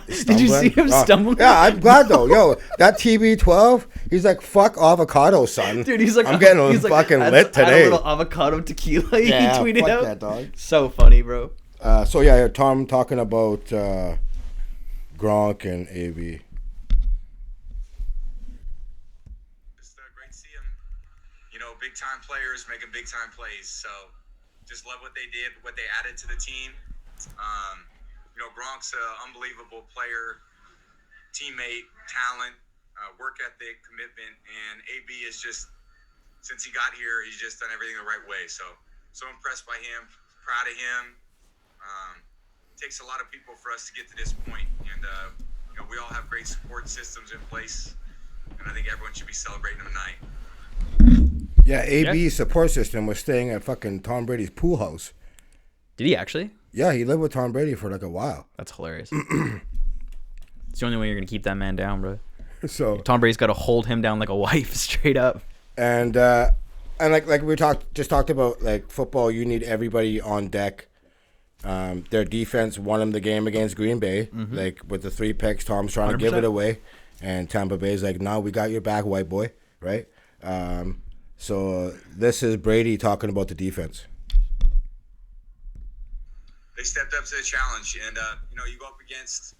Did you see him stumbling? Yeah, I'm glad though. Yo, that TB12, he's like, fuck avocado, son. Dude, he's like, I'm getting fucking lit today. Add a little avocado tequila. He tweeted fuck out. that, dog. So funny, bro. So yeah, Tom talking about Gronk and AB. It's great to see him. You know, big time players making big time plays. So just love what they did, what they added to the team. You know, Gronk's an unbelievable player, teammate, talent, work ethic, commitment, and AB is just, since he got here, he's just done everything the right way. So impressed by him, proud of him. Takes a lot of people for us to get to this point, and you know, we all have great support systems in place, and I think everyone should be celebrating them tonight. Yeah, AB's support system was staying at fucking Tom Brady's pool house. Did he actually? Yeah, he lived with Tom Brady for like a while. That's hilarious. It's the only way you're gonna keep that man down, bro. So Tom Brady's got to hold him down like a wife, straight up. And like we talked about, like football, you need everybody on deck. Their defense won them the game against Green Bay. Mm-hmm. Like with the 3 picks, Tom's trying 100%. To give it away, and Tampa Bay's like, "No, we got your back, white boy." Right? So this is Brady talking about the defense. They stepped up to the challenge, and you know, you go up against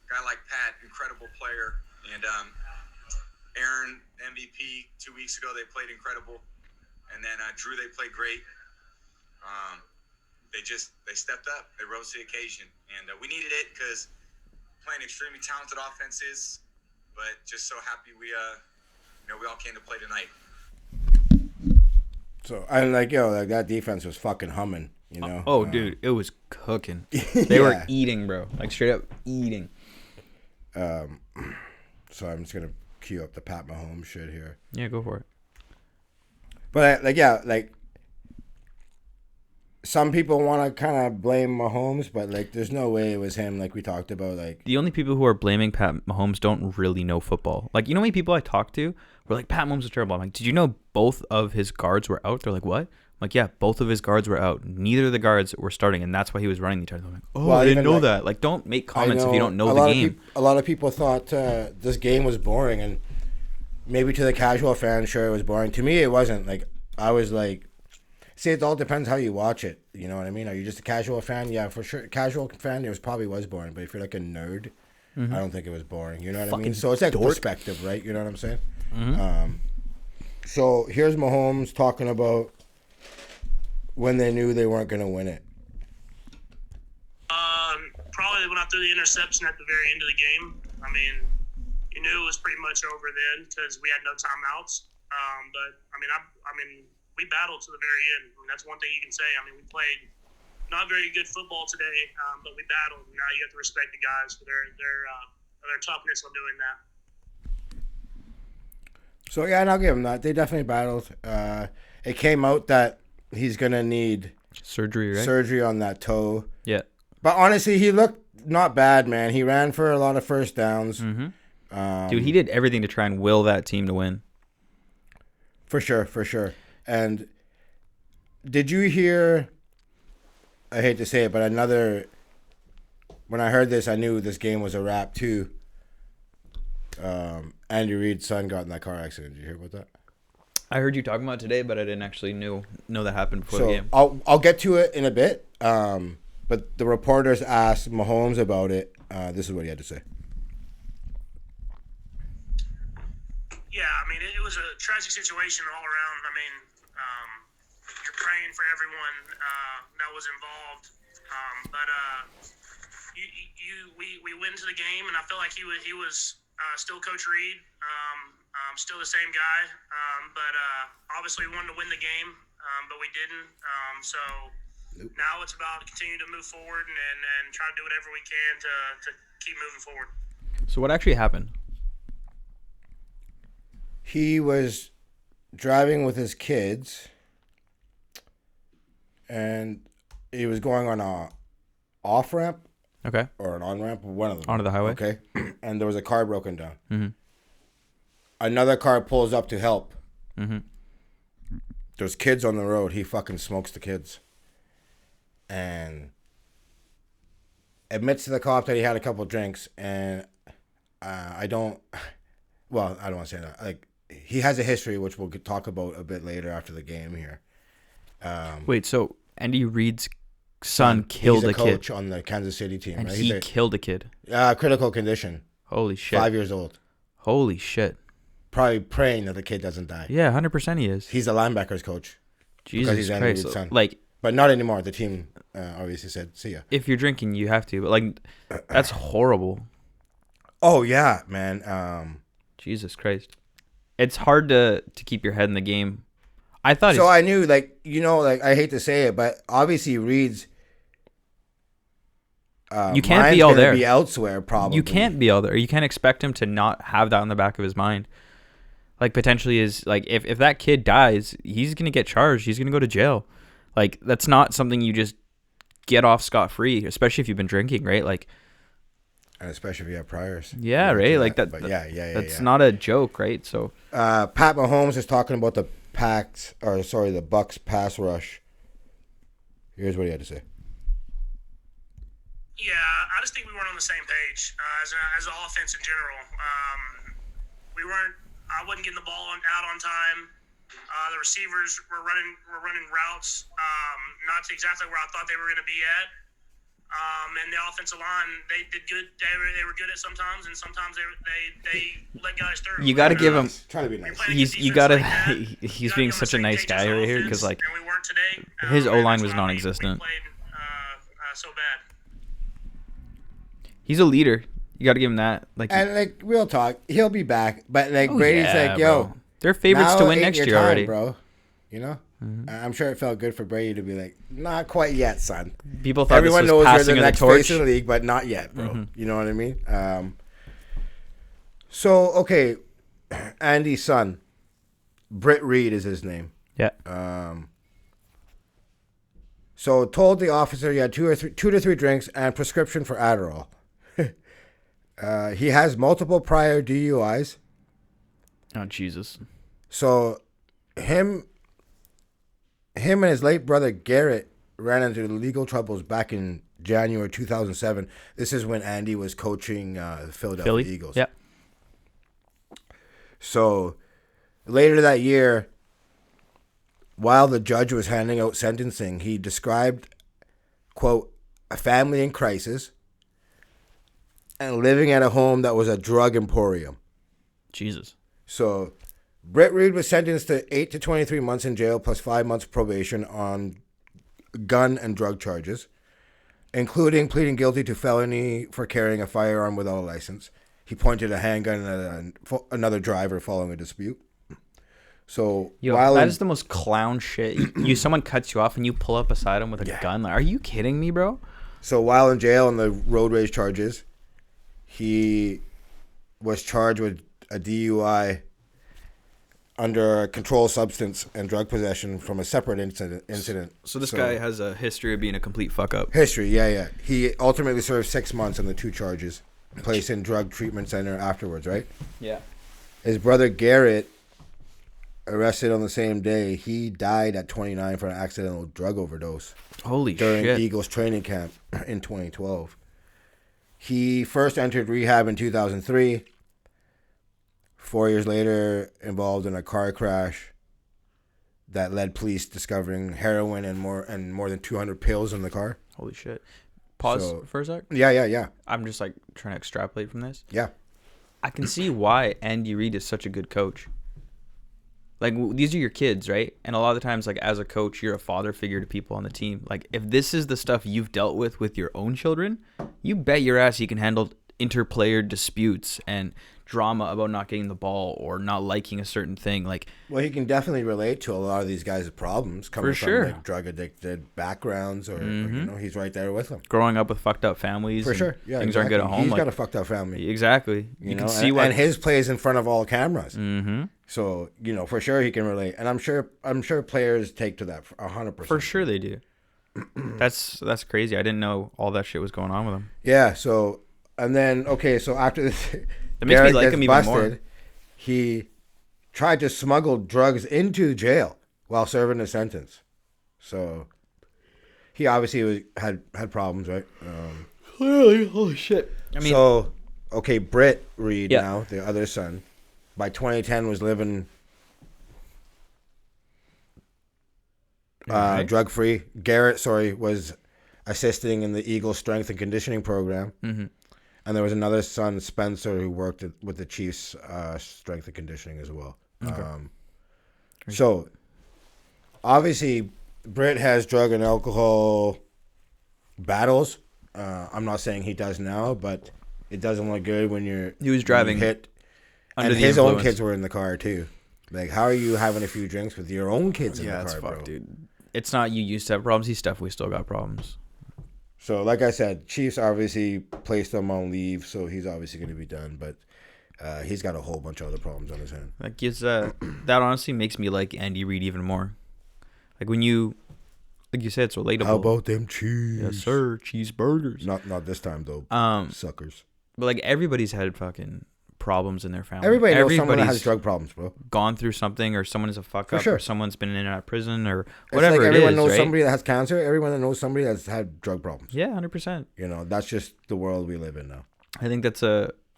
a guy like Pat, incredible player, and Aaron, MVP 2 weeks ago, they played incredible, and then Drew, they played great. They stepped up, they rose to the occasion, and we needed it because playing extremely talented offenses, but just so happy we all came to play tonight. So and like that defense was fucking humming, you know. Oh, dude, it was cooking. They were eating, bro, like straight up eating. So I'm just gonna cue up the Pat Mahomes shit here. Yeah, go for it. But like some people want to kind of blame Mahomes, but like there's no way it was him. Like we talked about, like the only people who are blaming Pat Mahomes don't really know football. Like, you know how many people I talk to were like, Pat Mahomes is terrible. I'm like, did you know both of his guards were out? They're like, what? I'm like, yeah, both of his guards were out. Neither of the guards were starting, and that's why he was running the entire time. I'm like, oh, well, I didn't know that. Like, don't make comments if you don't know the game. A lot of people thought this game was boring, and maybe to the casual fan, sure, it was boring. To me, it wasn't. Like, I was like, see, it all depends how you watch it. You know what I mean? Are you just a casual fan? Yeah, for sure. Casual fan, it probably was boring. But if you're like a nerd, I don't think it was boring. You know what I mean? So it's like perspective, right? You know what I'm saying? Mm-hmm. So here's Mahomes talking about when they knew they weren't going to win it. Probably when I threw the interception at the very end of the game. I mean, you knew it was pretty much over then because we had no timeouts. But I mean, we battled to the very end. I mean, that's one thing you can say. I mean, we played not very good football today, but we battled. Now you have to respect the guys for their toughness on doing that. So yeah, and I'll give him that. They definitely battled. It came out that he's gonna need surgery, right? Surgery on that toe. Yeah. But honestly, he looked not bad, man. He ran for a lot of first downs. Mm-hmm. Dude, he did everything to try and will that team to win. For sure. And did you hear, I hate to say it, but when I heard this, I knew this game was a wrap too. Andy Reid's son got in that car accident. Did you hear about that? I heard you talking about it today, but I didn't actually know that happened before the game. I'll get to it in a bit. But the reporters asked Mahomes about it. This is what he had to say. Yeah, I mean, it was a tragic situation all around. I mean, you're praying for everyone that was involved. But we went into the game, and I feel like he was still Coach Reid, still the same guy, but obviously we wanted to win the game, but we didn't. So now it's about continuing to move forward and try to do whatever we can to keep moving forward. So what actually happened? He was driving with his kids, and he was going on a off ramp. Okay. Or an on ramp, one of them. Onto the highway. Okay. And there was a car broken down. Mm-hmm. Another car pulls up to help. Mm-hmm. There's kids on the road. He fucking smokes the kids. And admits to the cop that he had a couple drinks. And I don't want to say that. Like, he has a history, which we'll talk about a bit later after the game here. Wait, so Andy Reid's son killed he's a kid coach on the Kansas City team, and right? he killed a kid. Critical condition. Holy shit. 5 years old. Holy shit. Probably praying that the kid doesn't die. Yeah, 100% he is. He's the linebackers coach. Jesus he's Christ. Reid's son. Like, but not anymore. The team obviously said, "See ya." if you're drinking, you have to. But like, that's horrible. Oh yeah, man. Jesus Christ. It's hard to keep your head in the game. I thought So I knew, like, I hate to say it, but obviously Reid's you can't be all there. Be elsewhere, probably. You can't be all there. You can't expect him to not have that in the back of his mind. Like, potentially is like, if that kid dies, he's gonna get charged. He's gonna go to jail. Like, that's not something you just get off scot-free, especially if you've been drinking, right? Like, and especially if you have priors. yeah, right. Like that. But that's not a joke, right? So Pat Mahomes is talking about the Bucks pass rush. Here's what he had to say. Yeah, I just think we weren't on the same page as an offense in general. I wasn't getting the ball out on time. The receivers were running routes, not to exactly where I thought they were going to be at. And the offensive line, they did good. They were good at sometimes, and sometimes they let guys through. you got to give him. Trying to be nice. He's being such a nice guy right here, because like, and we weren't today. his O-line was that's why non-existent. We played so bad. He's a leader. You got to give him that. Like, And like, real talk, he'll be back. But like, Brady's yeah, like, yo, bro. They're favorites now to win ain't next your year time, already, bro. You know, I'm sure it felt good for Brady to be like, not quite yet, son. People thought Everyone this knows was you're passing the of the next torch. face of the league, but not yet, bro. You know what I mean? So okay, Andy's son, Britt Reid is his name. Yeah. So told the officer he had two to three drinks and prescription for Adderall. He has multiple prior DUIs. Oh, Jesus. So him and his late brother Garrett ran into legal troubles back in January 2007. This is when Andy was coaching the Philadelphia Eagles. Yeah. So later that year, while the judge was handing out sentencing, he described, quote, a family in crisis and living at a home that was a drug emporium. Jesus. So Britt Reid was sentenced to 8 to 23 months in jail plus 5 months probation on gun and drug charges, including pleading guilty to felony for carrying a firearm without a license. He pointed a handgun at another driver following a dispute. So that is the most clown shit. Someone cuts you off and you pull up beside him with a gun. Like, are you kidding me, bro? So while in jail on the road rage charges, he was charged with a DUI under a controlled substance and drug possession from a separate incident. So this guy has a history of being a complete fuck up. History, yeah. He ultimately served 6 months on the two charges, placed in drug treatment center afterwards, right? Yeah. His brother Garrett, arrested on the same day, he died at 29 from an accidental drug overdose. Holy during shit. Eagles training camp in 2012. He first entered rehab in 2003. 4 years later, involved in a car crash that led police discovering heroin and more than 200 pills in the car. Holy shit. Pause for a sec. Yeah. I'm just like trying to extrapolate from this. Yeah. I can see why Andy Reid is such a good coach. Like, these are your kids, right? And a lot of the times, like, as a coach, you're a father figure to people on the team. Like, if this is the stuff you've dealt with your own children, you bet your ass you can handle interplayer disputes and drama about not getting the ball or not liking a certain thing. Like, Well, he can definitely relate to a lot of these guys' problems coming For sure. from like drug addicted backgrounds, or you know, he's right there with them. growing up with fucked up families. For and sure, yeah, things aren't good at home. He's like, got a fucked up family. exactly. You can know? see and, what. and his plays in front of all cameras. Mm-hmm. So you know, for sure he can relate, and I'm sure players take to that 100%. For sure they do. That's crazy. I didn't know all that shit was going on with him. Yeah. So and then so after this, That makes me like him even more. He tried to smuggle drugs into jail while serving a sentence. So he obviously had problems, right? Clearly, holy shit. I mean, Britt Reid Yeah. now, the other son, by 2010 was living Right. drug free. Garrett, was assisting in the Eagles strength and conditioning program. Mm-hmm. And there was another son, Spencer, who worked with the Chiefs strength and conditioning as well. Okay. So, obviously, Britt has drug and alcohol battles. I'm not saying he does now, but it doesn't look good when He was driving hit. under And the his own influence. kids were in the car, too. Like, how are you having a few drinks with your own kids in Yeah, the it's car, fucked, bro? dude. It's not you used to have problems. He's definitely still got problems. So, like I said, Chiefs obviously placed him on leave, so he's obviously going to be done. But he's got a whole bunch of other problems on his hand. That gives that honestly makes me like Andy Reid even more. Like when you, like you said, it's relatable. How about them cheese? Yes, sir. Cheeseburgers. Not this time, though. Suckers. But like everybody's had fucking problems in their family. Everybody knows someone that Everybody's has drug problems, bro. gone through something, or someone is a fuck up, sure. or someone's been in and out of prison, or It's whatever like it everyone is, knows right? somebody that has cancer. Everyone that knows somebody that's had drug problems. Yeah, 100%. You know, that's just the world we live in now. I think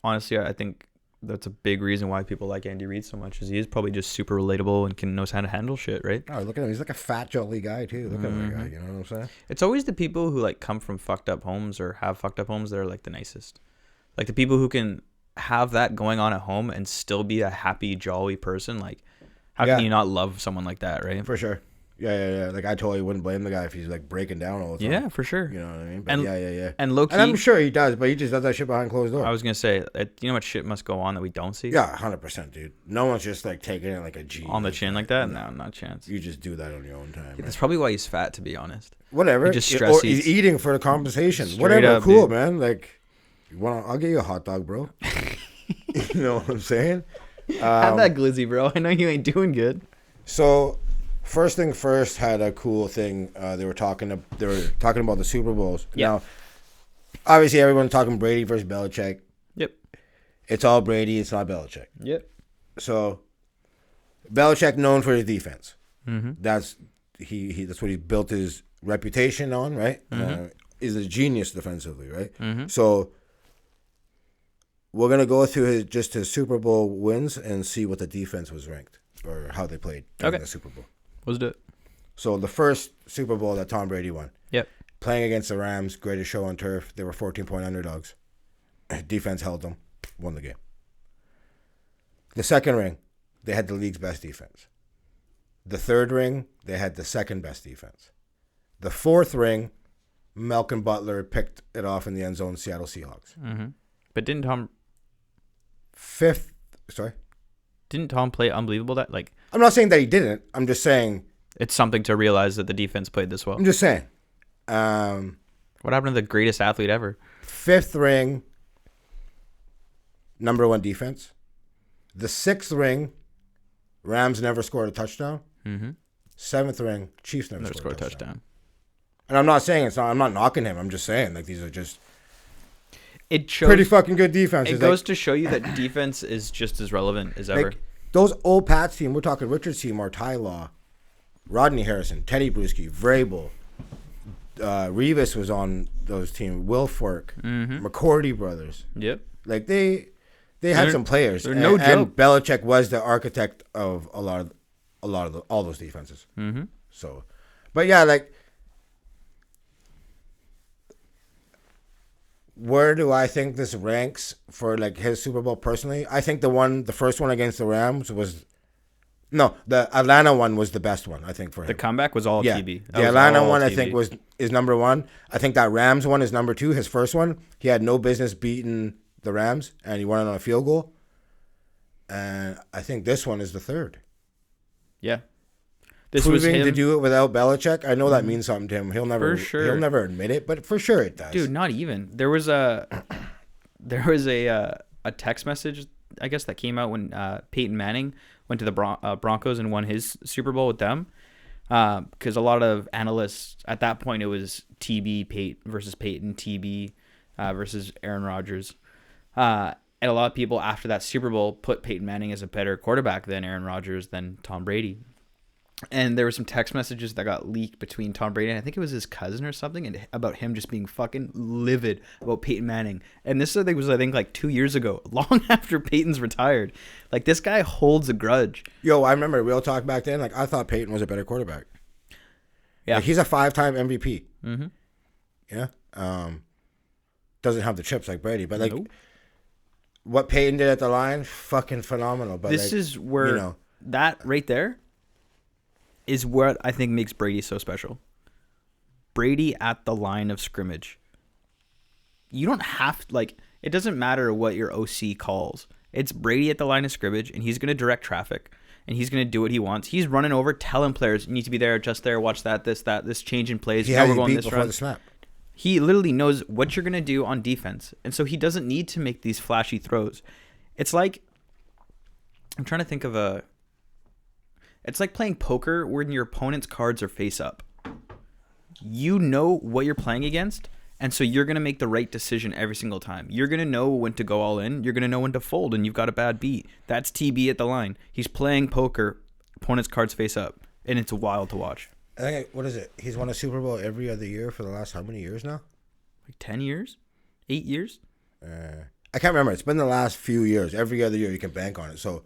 honestly, I think that's a big reason why people like Andy Reid so much, is he is probably just super relatable and knows how to handle shit, right? Oh, look at him. He's like a fat, jolly guy, too. Look at that guy. You know what I'm saying? It's always the people who like come from fucked up homes or have fucked up homes that are like the nicest. Like the people who can have that going on at home and still be a happy, jolly person. Like, how can you not love someone like that, right? For sure. Yeah. Like, I totally wouldn't blame the guy if he's, like, breaking down all the time. Yeah, for sure. You know what I mean? But And- yeah. And low key, And I'm sure he does, but he just does that shit behind closed doors. I was gonna say, you know what shit must go on that we don't see? Yeah, 100%, dude. No one's just, like, taking it like a G. On the chin like that? No, not a chance. You just do that on your own time. That's probably why he's fat, to be honest. Whatever. He just stress Or he's eats. eating for the compensation. Straight Whatever. up, Cool, dude. man. Like, I'll get you a hot dog, bro. You know what I'm saying? Have that glizzy, bro. I know you ain't doing good. So, first thing first, had a cool thing. They were talking about the Super Bowls. Yeah. Now, obviously, everyone's talking Brady versus Belichick. Yep. It's all Brady. It's not Belichick. Yep. So, Belichick known for his defense. Mm-hmm. That's what he built his reputation on, right? Mm-hmm. He's a genius defensively, right? Mm-hmm. So, we're gonna go through his Super Bowl wins and see what the defense was ranked or how they played during the Super Bowl. Let's do it. So the first Super Bowl that Tom Brady won, Yep. playing against the Rams, greatest show on turf. They were 14-point underdogs. Defense held them, won the game. The second ring, they had the league's best defense. The third ring, they had the second best defense. The fourth ring, Malcolm Butler picked it off in the end zone, Seattle Seahawks. Mm-hmm. But didn't Tom play unbelievable? That like, I'm not saying that he didn't. I'm just saying. it's something to realize that the defense played this well. I'm just saying. What happened to the greatest athlete ever? Fifth ring, number one defense. The sixth ring, Rams never scored a touchdown. Mm-hmm. Seventh ring, Chiefs never Never scored scored a touchdown. And I'm not saying I'm not knocking him. I'm just saying like these are just It shows. pretty fucking good defenses. It goes to show you that defense is just as relevant as ever. like those old Pats team. We're talking Richard Seymour, Ty Law, Rodney Harrison, Teddy Bruschi, Vrabel. Revis was on those teams. Will Fork, McCourty brothers. Yep. Like they had some players. they're no joke. And Belichick was the architect of all those defenses. Mm-hmm. So, but yeah, like, where do I think this ranks for like his Super Bowl personally? I think the first one against the Rams was No, the Atlanta one was the best one, I think, for him. The comeback was all TB. That The was Atlanta all one, I TB. think, is number one. I think that Rams one is number two. His first one, he had no business beating the Rams, and he won it on a field goal. And I think this one is the third. Yeah. This Proving was him. to do it without Belichick, I know that means something to him. He'll never admit it, but for sure it does. Dude, not even. There was a text message, I guess, that came out when Peyton Manning went to the Broncos and won his Super Bowl with them. Because a lot of analysts at that point, it was TB versus Peyton, TB versus Aaron Rodgers. And a lot of people after that Super Bowl put Peyton Manning as a better quarterback than Aaron Rodgers, than Tom Brady. And there were some text messages that got leaked between Tom Brady and I think it was his cousin or something, and about him just being fucking livid about Peyton Manning. And this was, I think, like 2 years ago, long after Peyton's retired. Like, this guy holds a grudge. Yo, I remember real talk back then. Like, I thought Peyton was a better quarterback. Yeah, like, he's a 5-time MVP. Mm-hmm. Yeah, doesn't have the chips like Brady, but like Nope. what Peyton did at the line, fucking phenomenal. But This like, is where that right there is what I think makes Brady so special. Brady at the line of scrimmage. You don't have it doesn't matter what your OC calls. It's Brady at the line of scrimmage, and he's going to direct traffic, and he's going to do what he wants. He's running over, telling players, you need to be there, just there, watch that, this change in plays. he has we're you going beat this before run. the snap. He literally knows what you're going to do on defense. And so he doesn't need to make these flashy throws. It's like, I'm trying to think of it's like playing poker when your opponent's cards are face up. You know what you're playing against, and so you're going to make the right decision every single time. You're going to know when to go all in. You're going to know when to fold, and you've got a bad beat. That's TB at the line. He's playing poker, opponent's cards face up, and it's wild to watch. I think, what is it? He's won a Super Bowl every other year for the last how many years now? Like 10 years? 8 years? I can't remember. It's been the last few years. Every other year you can bank on it. So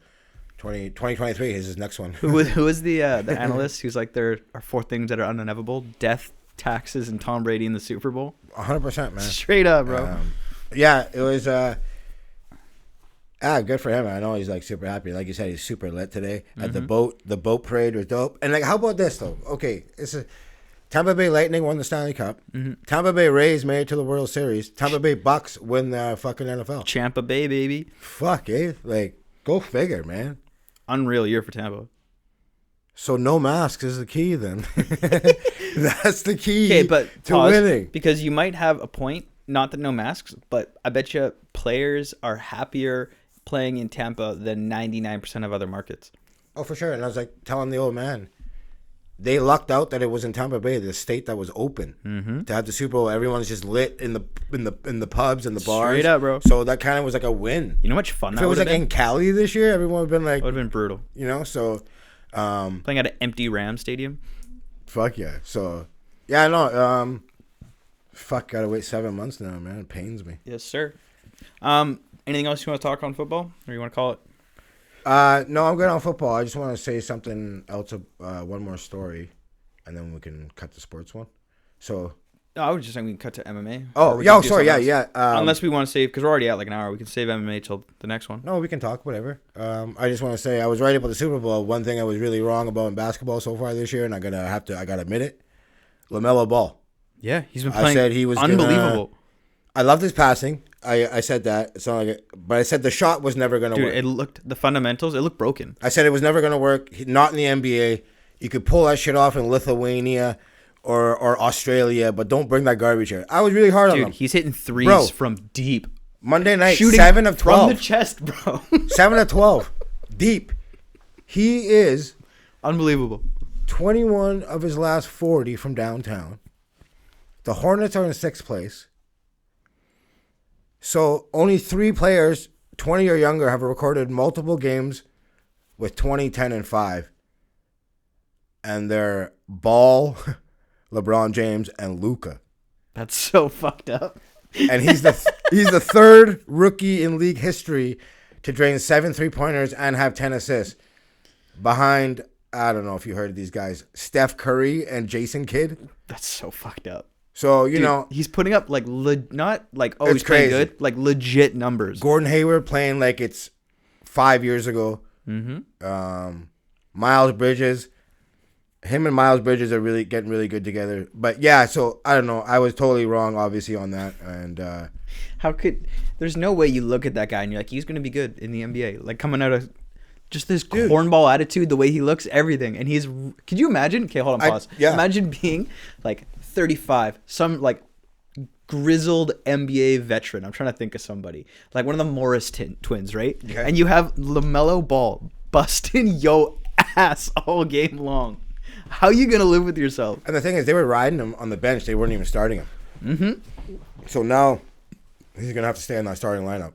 2023 is his next one. Who was the analyst who's like, there are 4 things that are undeniable: death, taxes, and Tom Brady in the Super Bowl? 100%, man. Straight up, bro. Yeah, it was good for him. I know he's like super happy. Like you said, he's super lit today at the boat. The boat parade was dope. And like, how about this though? Okay, it's Tampa Bay Lightning won the Stanley Cup. Mm-hmm. Tampa Bay Rays made it to the World Series. Tampa Bay Bucks win the fucking NFL. Champa Bay, baby. Fuck, Like, go figure, man. Unreal year for Tampa. So no masks is the key then. That's the key. Okay, but to winning. Because you might have a point. Not that no masks, but I bet you players are happier playing in Tampa than 99% of other markets. Oh, for sure. And I was like telling the old man, they lucked out that it was in Tampa Bay, the state that was open to have the Super Bowl. Everyone's just lit in the pubs and the bars. Straight up, bro. So that kind of was like a win. You know how much fun If that it was would like have been? in Cali this year, everyone would have been like, It would have been brutal. you know. So, Playing at an empty Rams stadium. fuck yeah. So, yeah, no. Fuck, gotta wait 7 months now, man. It pains me. Yes, sir. Anything else you want to talk on football, or you want to call it? No, I'm good on football. I just want to say something else. One more story, and then we can cut the sports one. So. No, I was just saying we can cut to MMA. Oh, yeah. Sorry. Yeah. Unless we want to save, because we're already at like an hour, we can save MMA till the next one. No, we can talk, whatever. I just want to say I was right about the Super Bowl. One thing I was really wrong about in basketball so far this year, and I gotta admit it. LaMelo Ball. Yeah, he's been playing. I said he was unbelievable. I loved his passing. I said that. It's not like it, but I said the shot was never gonna work. Dude, the fundamentals, it looked broken. I said it was never gonna work. Not in the NBA. You could pull that shit off in Lithuania or Australia, but don't bring that garbage here. I was really hard on him. Dude, he's hitting threes from deep. Monday night, Shooting 7 of 12. from the chest, bro. 7 of 12. Deep. He is Unbelievable. 21 of his last 40 from downtown. The Hornets are in 6th place. So only 3 players, 20 or younger, have recorded multiple games with 20, 10, and 5. And they're Ball, LeBron James, and Luka. That's so fucked up. And he's the third rookie in league history to drain 7 3-pointers and have 10 assists. Behind, I don't know if you heard of these guys, Steph Curry and Jason Kidd. That's so fucked up. So, Dude, know. He's putting up like, not like, oh, It's he's playing crazy. good. Like legit numbers. Gordon Hayward playing like it's 5 years ago. Mm-hmm. Miles Bridges. Him and Miles Bridges are really getting really good together. But yeah, so I don't know. I was totally wrong, obviously, on that. And How could? There's no way you look at that guy and you're like, he's gonna be good in the NBA. Like coming out of just this cornball attitude, the way he looks, everything. And he's. Could you imagine? Okay, hold on, pause. Yeah. Imagine being like 35, some like grizzled NBA veteran. I'm trying to think of somebody like one of the Morris twins, right? Okay. And you have LaMelo Ball busting yo ass all game long. How you gonna live with yourself? And the thing is, they were riding him on the bench. They weren't even starting him. Mm-hmm. So now he's gonna have to stay in that starting lineup.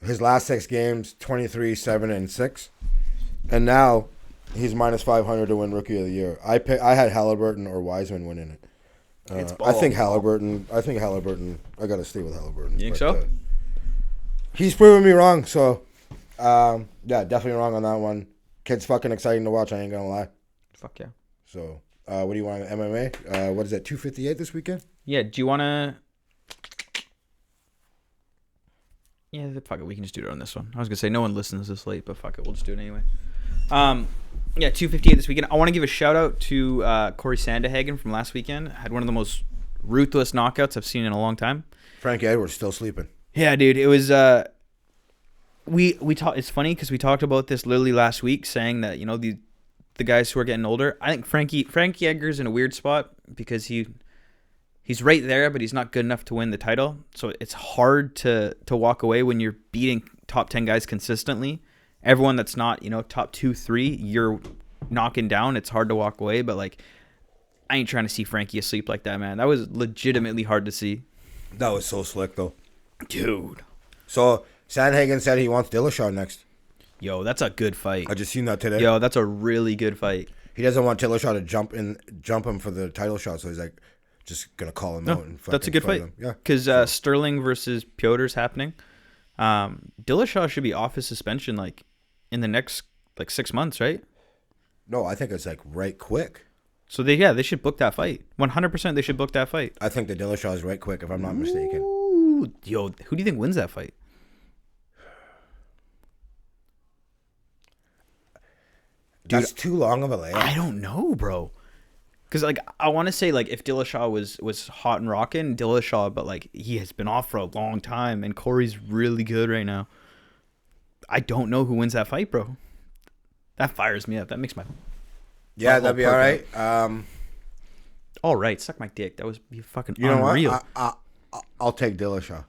His last 6 games, 23, 7, and 6, and now he's minus 500 to win Rookie of the Year. I had Halliburton or Wiseman winning it. I think Halliburton. I got to stay with Halliburton. You think so? He's proven me wrong. So, yeah, definitely wrong on that one. Kid's fucking exciting to watch. I ain't gonna lie. Fuck yeah. So, what do you want? MMA? What is that? 258 this weekend? Yeah. Do you wanna? Yeah, fuck it. We can just do it on this one. I was gonna say no one listens this late, but fuck it. We'll just do it anyway. Yeah, 258 this weekend. I want to give a shout out to Corey Sandhagen from last weekend. Had one of the most ruthless knockouts I've seen in a long time. Frankie Edwards still sleeping. Yeah, dude. It was. We talked. It's funny because we talked about this literally last week, saying that the guys who are getting older. I think Frankie Edgar's in a weird spot because he's right there, but he's not good enough to win the title. So it's hard to walk away when you're beating top 10 guys consistently. Everyone that's not, top 2, 3, you're knocking down. It's hard to walk away, but like, I ain't trying to see Frankie asleep like that, man. That was legitimately hard to see. That was so slick, though. Dude. So, Sandhagen said he wants Dillashaw next. Yo, that's a good fight. I just seen that today. Yo, that's a really good fight. He doesn't want Dillashaw to jump him for the title shot, so he's like, just gonna call him out. And that's a good fight. Him. Yeah, because Sterling versus Piotr's happening. Dillashaw should be off his suspension like in the next 6 months, right? No, I think it's like right quick. So they should book that fight. 100% they should book that fight. I think the Dillashaw is right quick, if I'm not mistaken. Ooh, yo, who do you think wins that fight? That's too long of a layup. I don't know, bro. Because I want to say if Dillashaw was hot and rocking, Dillashaw, but he has been off for a long time, and Corey's really good right now. I don't know who wins that fight, bro. That fires me up. That makes my that'd be all right. All right, suck my dick. That was fucking you know unreal. What? I'll take Dillashaw.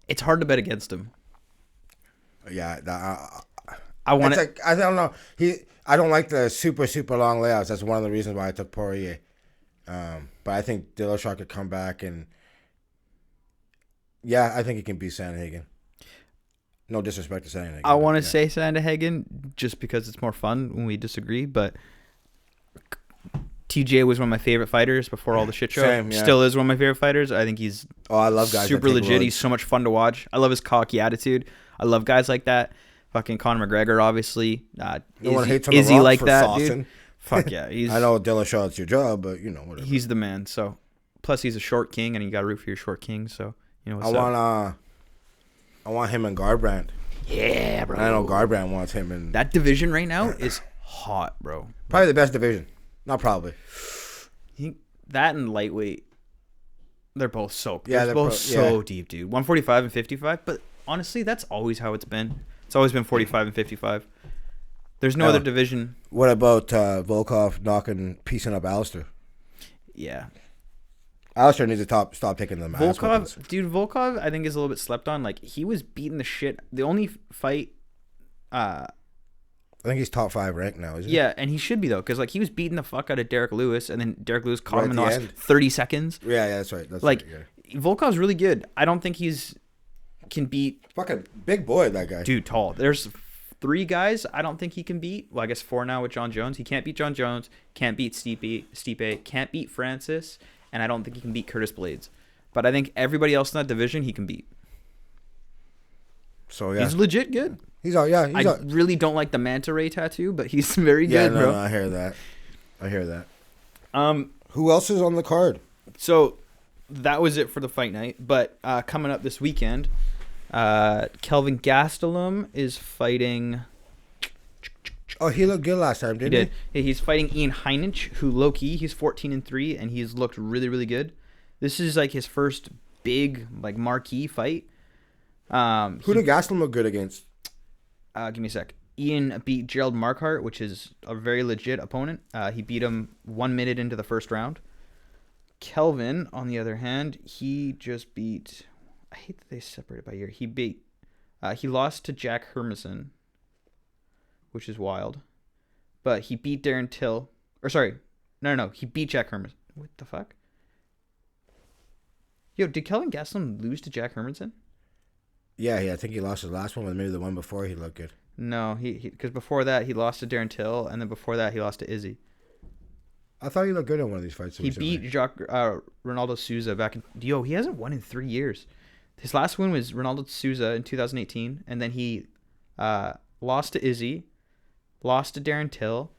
It's hard to bet against him. Yeah, I want to. I don't know. I don't like the super long layouts. That's one of the reasons why I took Poirier. But I think Dillashaw could come back and. Yeah, I think he can beat Sandhagen. No disrespect to Sandhagen. I want to say Sandhagen just because it's more fun when we disagree, but TJ was one of my favorite fighters before all the shit show. Same, yeah. Still is one of my favorite fighters. I think he's I love guys super that take legit. roads. He's so much fun to watch. I love his cocky attitude. I love guys like that. Fucking Conor McGregor, obviously. No one hates on is The he Rock like for that, saucing. dude? Fuck yeah. I know Dillashaw, it's your job, but whatever. He's the man. So, plus he's a short king, and you got to root for your short king. So, what's I want him and Garbrandt. Yeah, bro. I know Garbrandt wants him and that division right now is hot, bro. Probably the best division. Not probably. That and lightweight, they're both so deep, dude. 145 and 55, but honestly, that's always how it's been. It's always been 45 and 55. There's no other division. What about Volkov piecing up Alistair? Yeah. Alistair needs to stop taking them. Volkov, I think is a little bit slept on. He was beating the shit. The only fight. I think he's top 5 ranked now, isn't he? Yeah, and he should be though, because he was beating the fuck out of Derek Lewis, and then Derek Lewis caught him in the last 30 seconds. Yeah, that's right. That's right, yeah. Volkov's really good. I don't think can beat. Fucking big boy, that guy. Dude, tall. There's 3 guys I don't think he can beat. Well, I guess 4 now with John Jones. He can't beat John Jones. Can't beat Stipe. Can't beat Francis. And I don't think he can beat Curtis Blades. But I think everybody else in that division he can beat. So, yeah. He's legit good. I really don't like the manta ray tattoo, but he's very good, bro. No, I hear that. Who else is on the card? So, that was it for the fight night. But coming up this weekend, Kelvin Gastelum is fighting Oh, he looked good last time, He didn't did. Yeah, he's fighting Ian Heinich, who low-key, he's 14-3, and he's looked really, really good. This is like his first big, like, marquee fight. Who did Gastelum look good against? Give me a sec. Ian beat Gerald Marquardt, which is a very legit opponent. He beat him 1 minute into the first round. Kelvin, on the other hand, he just beat... I hate that they separated by year. He lost to Jack Hermanson, which is wild. But he beat Darren Till. Or sorry. No. He beat Jack Hermanson. What the fuck? Yo, did Kelvin Gastelum lose to Jack Hermanson? Yeah, I think he lost his last one, but maybe the one before he looked good. No, because before that he lost to Darren Till, and then before that he lost to Izzy. I thought he looked good in one of these fights. He beat Ronaldo Souza back in... Yo, he hasn't won in 3 years. His last win was Ronaldo Souza in 2018, and then he lost to Izzy, lost to Darren Till,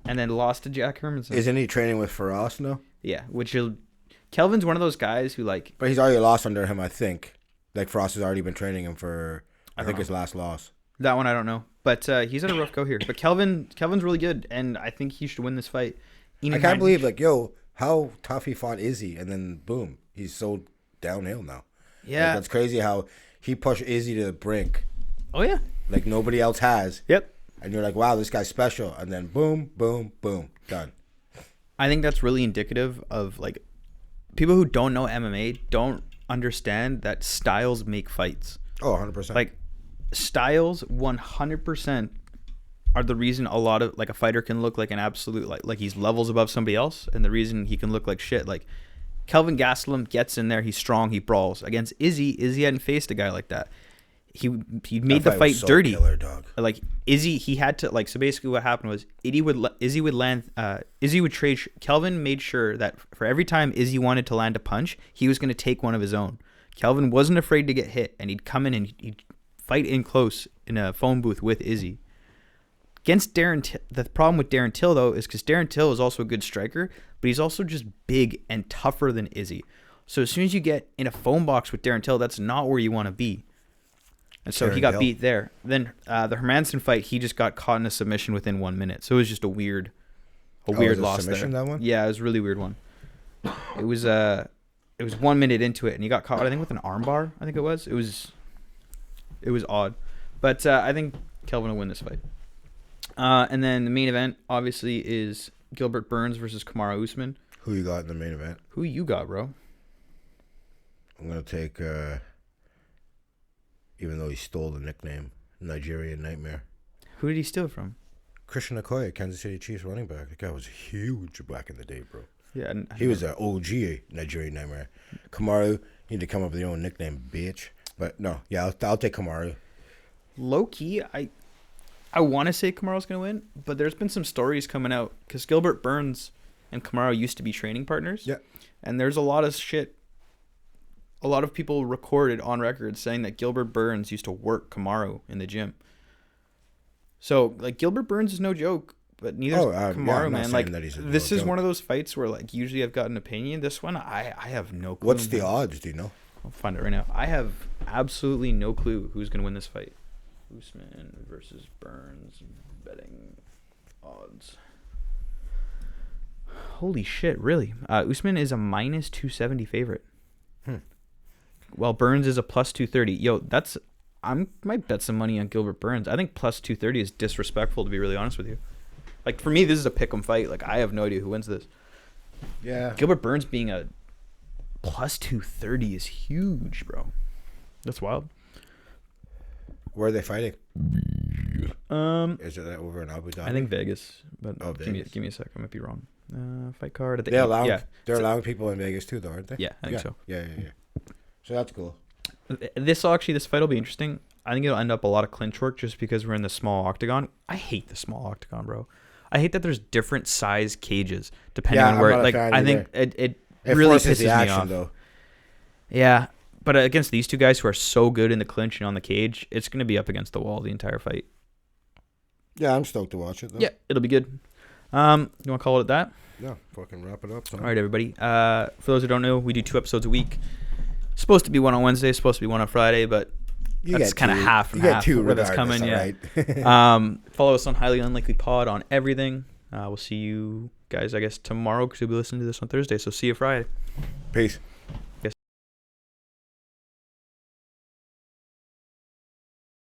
and then lost to Jack Hermanson. Isn't he training with Faraz now? Yeah, Kelvin's one of those guys who, like... But he's already lost under him, I think. Like, Faraz has already been training him for, I think, his last loss. That one I don't know. But he's had a rough go here. But Kelvin's really good, and I think he should win this fight. I can't believe, like, yo, how tough he fought Izzy, and then, boom, he's so downhill now. Yeah. Like, that's crazy how he pushed Izzy to the brink. Oh, yeah. Like, nobody else has. Yep. And you're like, wow, this guy's special. And then, boom, boom, boom, done. I think that's really indicative of, like, people who don't know MMA don't understand that styles make fights. Oh, 100%. Like, styles 100% are the reason a lot of, like, a fighter can look like an absolute, like he's levels above somebody else, and the reason he can look like shit. Like, Kelvin Gastelum gets in there, he's strong, he brawls. Against Izzy hadn't faced a guy like that. He made the fight dirty. Killer, dog. Like, Izzy, he had to, like, so basically what happened was Izzy would trade. Kelvin made sure that for every time Izzy wanted to land a punch, he was going to take one of his own. Kelvin wasn't afraid to get hit, and he'd come in and he'd fight in close in a phone booth with Izzy. Against the problem with Darren Till, though, is because Darren Till is also a good striker, but he's also just big and tougher than Izzy. So as soon as you get in a phone box with Darren Till, that's not where you want to be. And so he got beat there. Then the Hermanson fight, he just got caught in a submission within 1 minute. So it was just a weird loss there. That one? Yeah, it was a really weird one. It was 1 minute into it, and he got caught, I think, with an armbar. I think it was. It was odd. But I think Kelvin will win this fight. And then the main event, obviously, is Gilbert Burns versus Kamaru Usman. Who you got in the main event? Who you got, bro? I'm going to take, even though he stole the nickname, Nigerian Nightmare. Who did he steal from? Christian Okoye, Kansas City Chiefs running back. That guy was huge back in the day, bro. Yeah, he was an OG Nigerian Nightmare. Kamaru, you need to come up with your own nickname, bitch. But no, yeah, I'll take Kamaru. Low key, I want to say Kamaru's going to win, but there's been some stories coming out because Gilbert Burns and Kamaru used to be training partners. Yeah. And there's a lot of shit. A lot of people recorded on record saying that Gilbert Burns used to work Kamaru in the gym. So, like, Gilbert Burns is no joke, but neither is Kamaru, man. Like, this is one of those fights where, like, usually I've got an opinion. This one, I have no clue. What's the odds, do you know? I'll find it right now. I have absolutely no clue who's going to win this fight. Usman versus Burns betting odds. Holy shit, really? Usman is a minus 270 favorite. While Burns is a plus 230. Yo, I might bet some money on Gilbert Burns. I think plus 230 is disrespectful, to be really honest with you. Like, for me, this is a pick'em fight. Like, I have no idea who wins this. Yeah. Gilbert Burns being a plus 230 is huge, bro. That's wild. Where are they fighting? Is it over in Abu Dhabi? I think Vegas, but Vegas. Give me a sec. I might be wrong. Fight card at the they're allowing people in Vegas too, though, aren't they? Yeah, I think so. Yeah. So that's cool. This fight will be interesting. I think it'll end up a lot of clinch work just because we're in the small octagon. I hate the small octagon, bro. I hate that there's different size cages depending on where. Like, I think it really pisses me off. Though. Yeah, but against these two guys who are so good in the clinch and on the cage, it's going to be up against the wall the entire fight. Yeah, I'm stoked to watch it, though. Yeah, it'll be good. You want to call it that? Yeah, fucking wrap it up. All right, everybody. For those who don't know, we do 2 episodes a week. Supposed to be one on Wednesday, supposed to be one on Friday, but You that's get kind of two. half and You get half two where that's regardless, coming. all Yeah. right? Follow us on Highly Unlikely Pod on everything. We'll see you guys, I guess, tomorrow because you'll be listening to this on Thursday. So see you Friday. Peace.